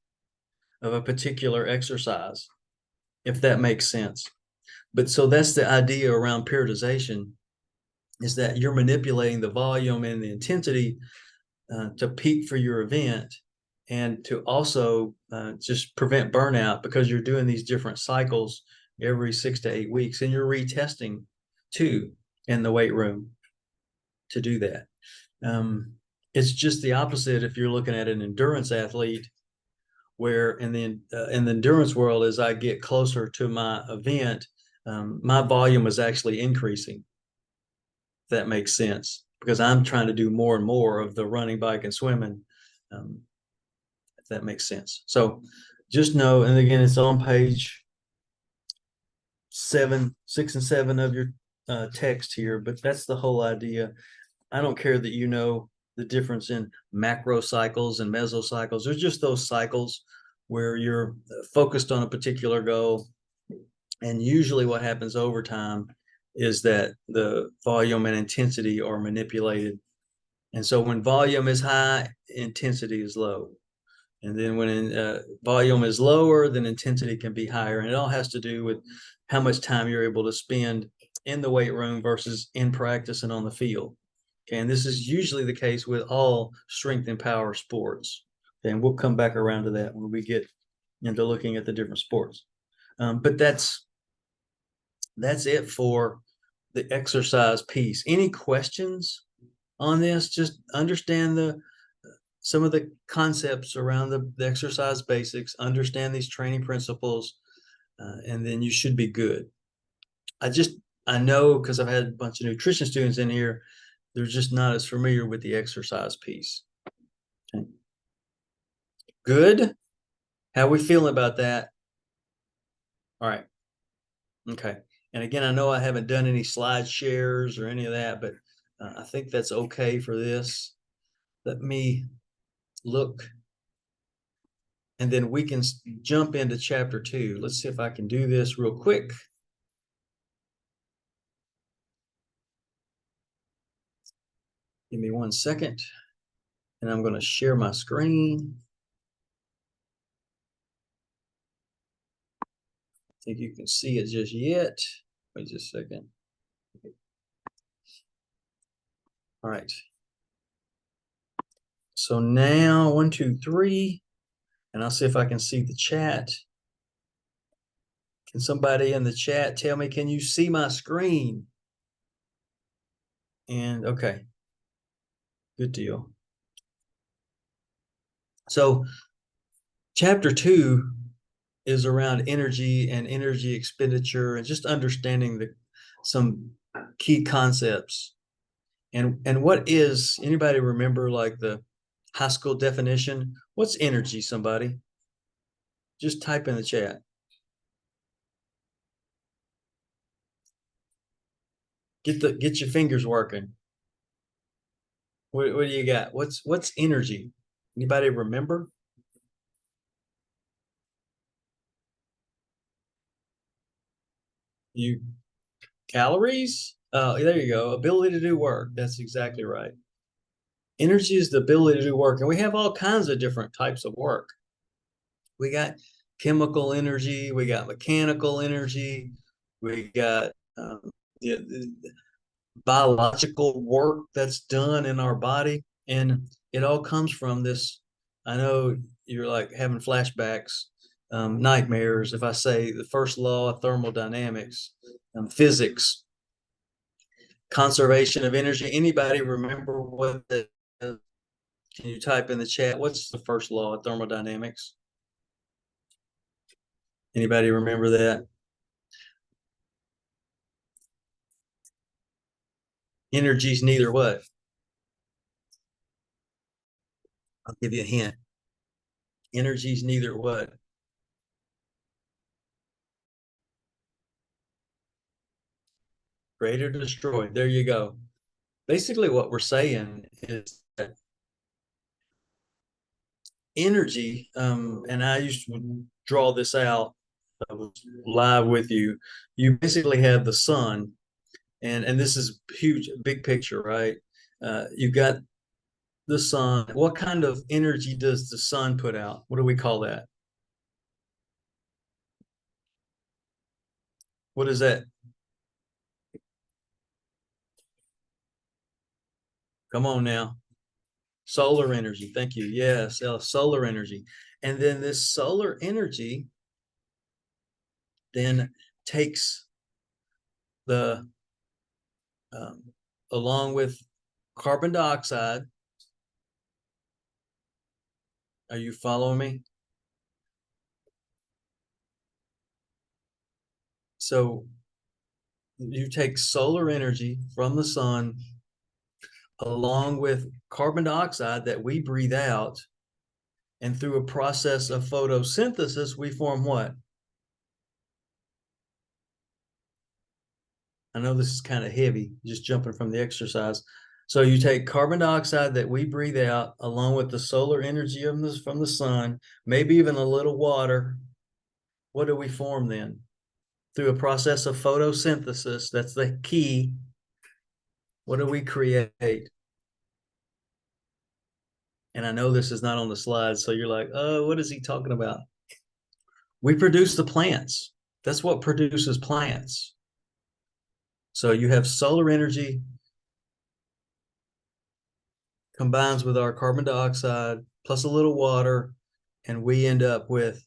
of a particular exercise, if that makes sense. But so that's the idea around periodization, is that you're manipulating the volume and the intensity to peak for your event, and to also just prevent burnout, because you're doing these different cycles every 6 to 8 weeks, and you're retesting too in the weight room to do that. It's just the opposite if you're looking at an endurance athlete, where in the endurance world, as I get closer to my event, my volume is actually increasing. If that makes sense, because I'm trying to do more and more of the running, bike, and swimming. If that makes sense. So just know, and again, it's on page 6 and 7 of your text here, but that's the whole idea. I don't care that you know the difference in macro cycles and mesocycles. There's just those cycles where you're focused on a particular goal. And usually what happens over time is that the volume and intensity are manipulated. And so when volume is high, intensity is low. And then when volume is lower, then intensity can be higher. And it all has to do with how much time you're able to spend in the weight room versus in practice and on the field. Okay, and this is usually the case with all strength and power sports. Okay, and we'll come back around to that when we get into looking at the different sports. But that's it for the exercise piece. Any questions on this? Just understand some of the concepts around the exercise basics, understand these training principles, and then you should be good. I know, because I've had a bunch of nutrition students in here, they're just not as familiar with the exercise piece. Okay. Good. How are we feeling about that? All right. Okay. And again, I know I haven't done any slide shares or any of that, but I think that's okay for this. Let me look, and then we can jump into chapter 2. Let's see if I can do this real quick. Give me 1 second, and I'm going to share my screen. I think you can see it just yet. Wait just a second. All right. So now 1, 2, 3, and I'll see if I can see the chat. Can somebody in the chat tell me, can you see my screen? And okay, good deal. So chapter 2 is around energy and energy expenditure, and just understanding some key concepts. And what is, anybody remember like the high school definition? What's energy, somebody? Just type in the chat. Get your fingers working. What do you got? What's energy? Anybody remember? You Calories? There you go. Ability to do work. That's exactly right. Energy is the ability to do work, and we have all kinds of different types of work. We got chemical energy, we got mechanical energy, we got the biological work that's done in our body, and it all comes from this. I know you're like having flashbacks, nightmares, if I say the first law of thermodynamics, physics, conservation of energy. Anybody remember what the, can you type in the chat, what's the first law of thermodynamics? Anybody remember that? Energy's neither what? I'll give you a hint. Energy's neither what? Create or destroy. There you go. Basically, what we're saying is that energy, and I used to draw this out, I was live with you. You basically have the sun, and this is huge, big picture, right? You've got the sun. What kind of energy does the sun put out? What do we call that? What is that? Come on now. Solar energy. Thank you. Yes, solar energy. And then this solar energy then takes the, um, along with carbon dioxide. Are you following me? So you take solar energy from the sun along with carbon dioxide that we breathe out, and through a process of photosynthesis, we form what? I know this is kind of heavy, just jumping from the exercise. So you take carbon dioxide that we breathe out along with the solar energy from the sun, maybe even a little water. What do we form then? Through a process of photosynthesis, that's the key. What do we create? And I know this is not on the slide, so you're like, oh, what is he talking about? We produce the plants. That's what produces plants. So you have solar energy combines with our carbon dioxide plus a little water, and we end up with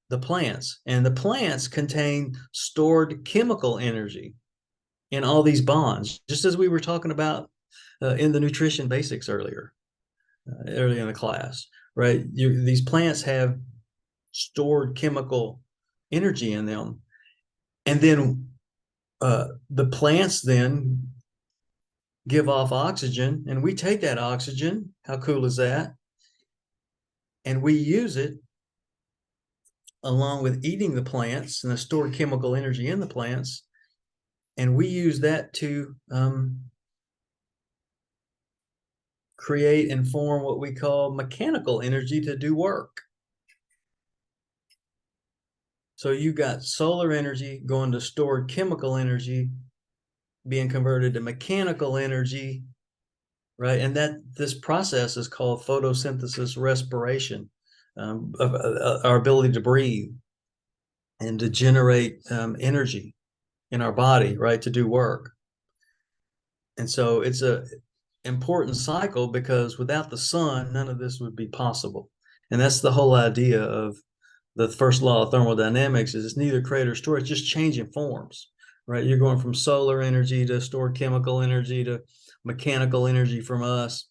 the plants. And the plants contain stored chemical energy in all these bonds, just as we were talking about in the nutrition basics earlier in the class, right? These plants have stored chemical energy in them. And then the plants then give off oxygen, and we take that oxygen. How cool is that? And we use it along with eating the plants and the stored chemical energy in the plants. And we use that to create and form what we call mechanical energy to do work. So you got solar energy going to stored chemical energy being converted to mechanical energy, right? And this process is called photosynthesis respiration, our ability to breathe and to generate energy in our body, right, to do work. And so it's a important cycle, because without the sun, none of this would be possible. And that's the whole idea of the first law of thermodynamics, is it's neither create or store, it's just changing forms, right? You're going from solar energy to stored chemical energy to mechanical energy from us.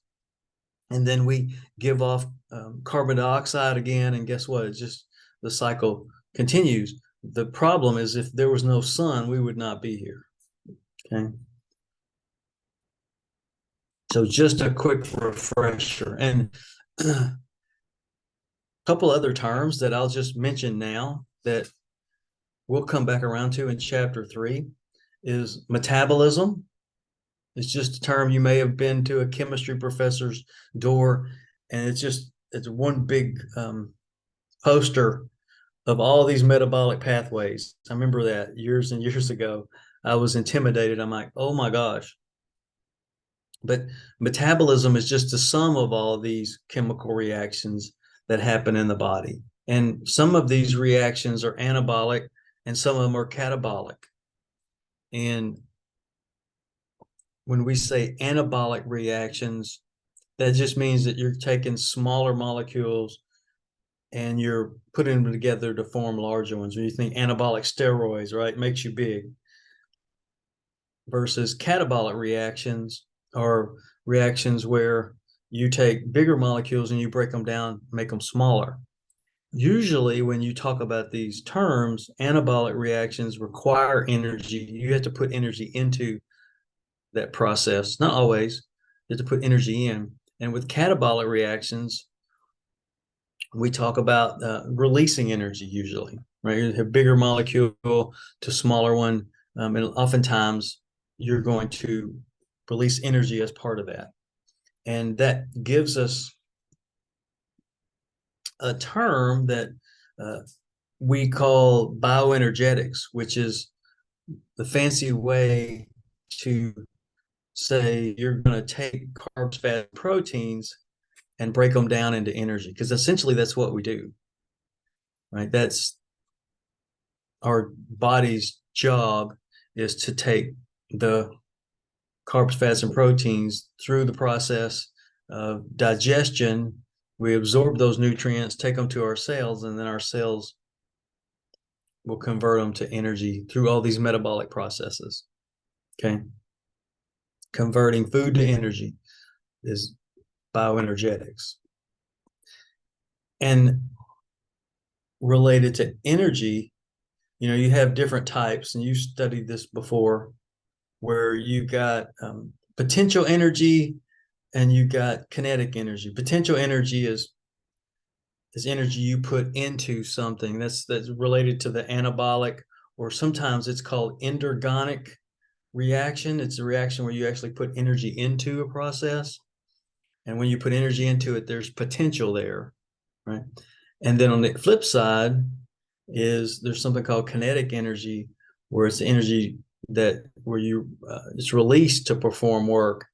And then we give off carbon dioxide again, and guess what? It's just the cycle continues. The problem is, if there was no sun, we would not be here. Okay. So just a quick refresher, and a couple other terms that I'll just mention now that we'll come back around to in chapter 3 is metabolism. It's just a term you may have been to a chemistry professor's door, and it's one big poster of all these metabolic pathways. I remember that years and years ago. I was intimidated. I'm like, oh my gosh. But metabolism is just the sum of all of these chemical reactions that happen in the body. And some of these reactions are anabolic and some of them are catabolic. And when we say anabolic reactions, that just means that you're taking smaller molecules and you're putting them together to form larger ones. When you think anabolic steroids, right, makes you big. Versus catabolic reactions are reactions where you take bigger molecules and you break them down, make them smaller. Usually when you talk about these terms, anabolic reactions require energy. You have to put energy into that process. Not always. You have to put energy in. And with catabolic reactions, we talk about releasing energy usually, right? You have bigger molecule to smaller one. And oftentimes you're going to release energy as part of that. And that gives us a term that we call bioenergetics, which is the fancy way to say you're going to take carbs, fat, proteins and break them down into energy, because essentially that's what we do, right? That's our bodies job is to take the carbs, fats, and proteins through the process of digestion. We absorb those nutrients, take them to our cells, and then our cells will convert them to energy through all these metabolic processes. Okay. Converting food to energy is bioenergetics. And related to energy, you have different types, and you studied this before, where you got potential energy and you got kinetic energy. Potential energy is energy you put into something. That's related to the anabolic, or sometimes it's called endergonic reaction. It's a reaction where you actually put energy into a process. And when you put energy into it, there's potential there, right? And then on the flip side there's something called kinetic energy, where it's energy where it's released to perform work.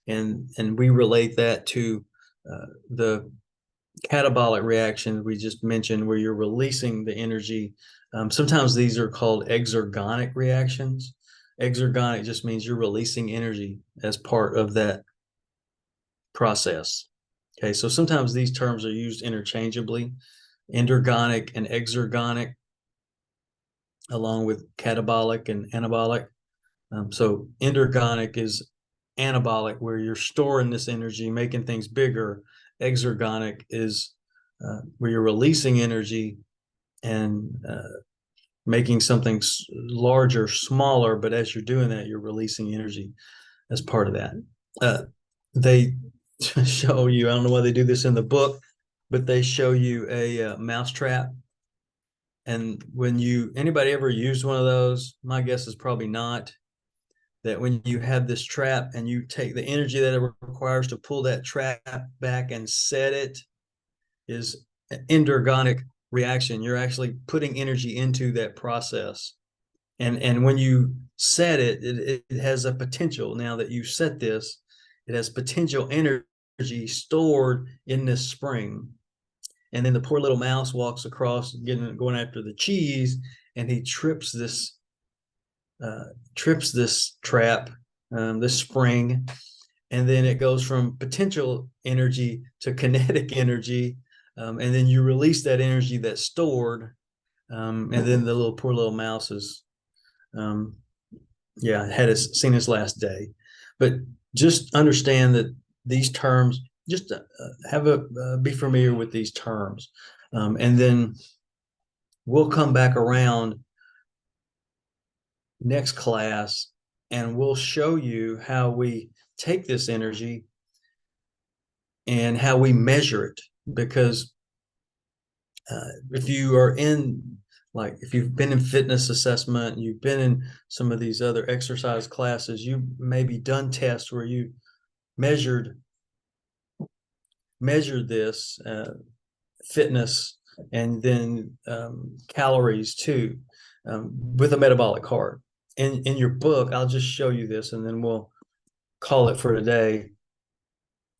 And we relate that to the catabolic reaction we just mentioned, where you're releasing the energy. Sometimes these are called exergonic reactions. Exergonic just means you're releasing energy as part of that process. Okay, so sometimes these terms are used interchangeably, endergonic and exergonic, along with catabolic and anabolic. So endergonic is anabolic, where you're storing this energy, making things bigger. Exergonic is where you're releasing energy and making something larger, smaller. But as you're doing that, you're releasing energy as part of that. They show you, I don't know why they do this in the book, but they show you a mouse trap. And when anybody ever used one of those, my guess is probably not, that when you have this trap and you take the energy that it requires to pull that trap back and set it, is an endergonic reaction. You're actually putting energy into that process. And when you set it, it has a potential. Now that you set this, it has potential energy stored in this spring. And then the poor little mouse walks across, going after the cheese, and he trips this trap, this spring, and then it goes from potential energy to kinetic energy, and then you release that energy that's stored, and then the poor little mouse is, seen his last day. But just understand that these terms, just be familiar with these terms, and then we'll come back around next class and we'll show you how we take this energy and how we measure it. Because if you are if you've been in fitness assessment, you've been in some of these other exercise classes, you maybe done tests where you measured this fitness and then calories too, with a metabolic cart. In your book, I'll just show you this and then we'll call it for today.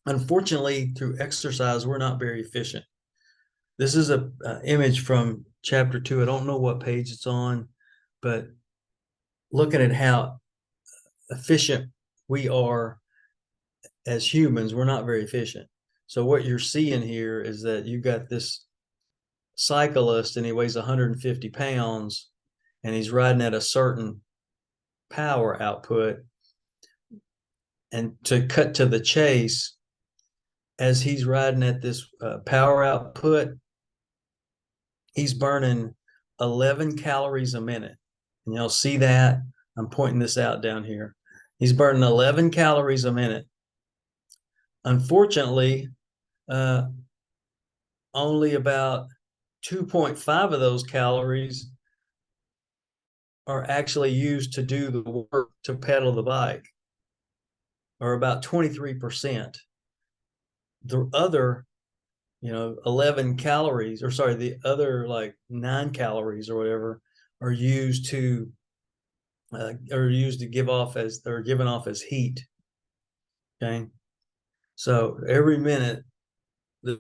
Unfortunately, through exercise, we're not very efficient. This is a image from chapter 2. I don't know what page it's on, but looking at how efficient we are as humans, we're not very efficient. So what you're seeing here is that you've got this cyclist and he weighs 150 pounds and he's riding at a certain power output. And to cut to the chase, as he's riding at this power output, he's burning 11 calories a minute. And you'll see that. I'm pointing this out down here. He's burning 11 calories a minute. Unfortunately, only about 2.5 of those calories are actually used to do the work to pedal the bike, or about 23%. The other 11 calories, or sorry, the other like 9 calories or whatever are used to give off as, or given off as heat. Okay, so every minute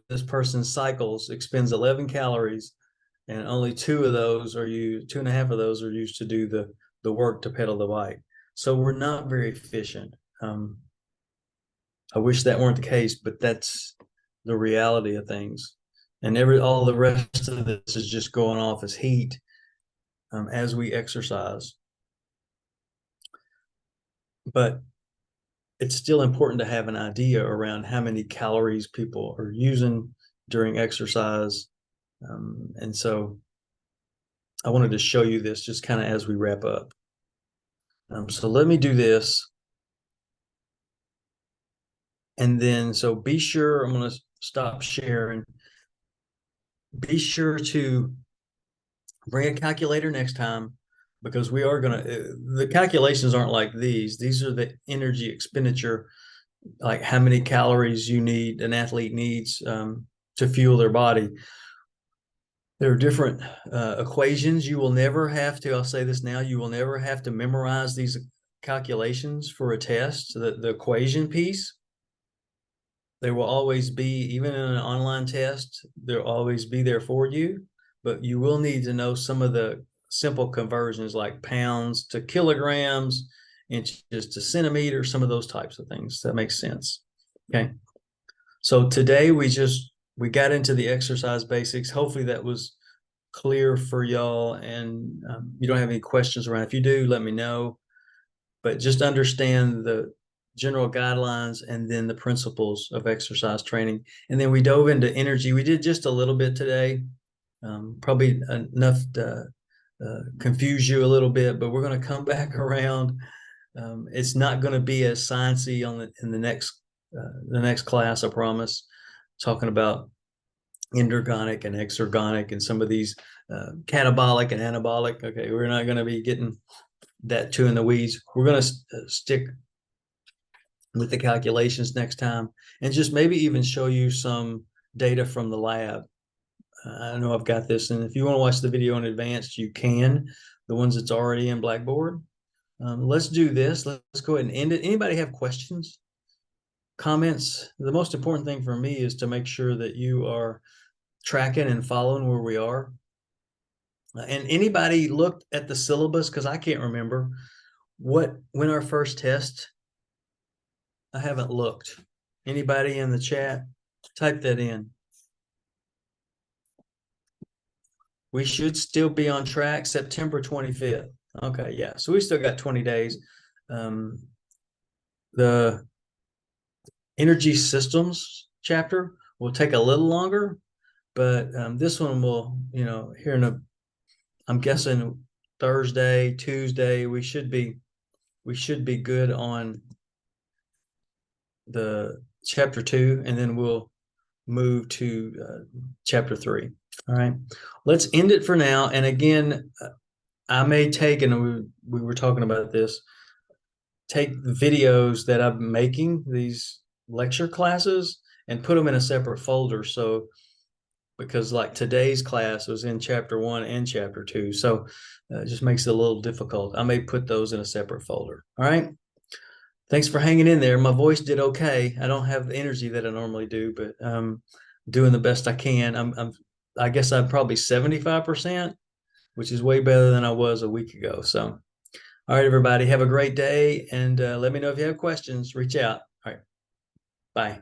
this person cycles, expends 11 calories, and only 2.5 of those are used to do the the work to pedal the bike. So we're not very efficient. I wish that weren't the case, but that's the reality of things. And all the rest of this is just going off as heat as we exercise. But it's still important to have an idea around how many calories people are using during exercise. And so I wanted to show you this just kind of as we wrap up. So let me do this. And then, so be sure, I'm going to stop sharing. Be sure to bring a calculator next time, because we are going to, the calculations aren't like these. These are the energy expenditure, like how many calories you need, an athlete needs to fuel their body. There are different equations. You will never have to, I'll say this now, you will never have to memorize these calculations for a test. So the equation piece, they will always be, even in an online test, they'll always be there for you. But you will need to know some of the simple conversions, like pounds to kilograms, inches to centimeters, some of those types of things. That makes sense. Okay. So today we got into the exercise basics. Hopefully that was clear for y'all, and you don't have any questions around. If you do, let me know. But just understand the general guidelines and then the principles of exercise training. And then we dove into energy. We did just a little bit today, probably enough to confuse you a little bit, but we're going to come back around. It's not going to be as sciencey in the next class, I promise. Talking about endergonic and exergonic and some of these catabolic and anabolic. Okay, we're not going to be getting that too in the weeds. We're going to stick with the calculations next time, and just maybe even show you some data from the lab. I know I've got this, and if you want to watch the video in advance, you can. The ones that's already in Blackboard. Let's do this. Let's go ahead and end it. Anybody have questions, comments? The most important thing for me is to make sure that you are tracking and following where we are. And anybody looked at the syllabus? Because I can't remember when our first test. I haven't looked. Anybody in the chat? Type that in. We should still be on track, September 25th. Okay, yeah. So we still got 20 days. The energy systems chapter will take a little longer, but this one will, here I'm guessing Thursday, Tuesday, we should be good on the chapter 2, and then we'll move to chapter 3. All right, let's end it for now. And again, I may take, and we were talking about this, take the videos that I'm making, these lecture classes, and put them in a separate folder. So, because like today's class was in chapter 1 and chapter 2, so it just makes it a little difficult. I may put those in a separate folder. All right. Thanks for hanging in there. My voice did okay. I don't have the energy that I normally do, but doing the best I can. I guess I'm probably 75%, which is way better than I was a week ago. So, all right, everybody, have a great day, and let me know if you have questions. Reach out. All right, bye.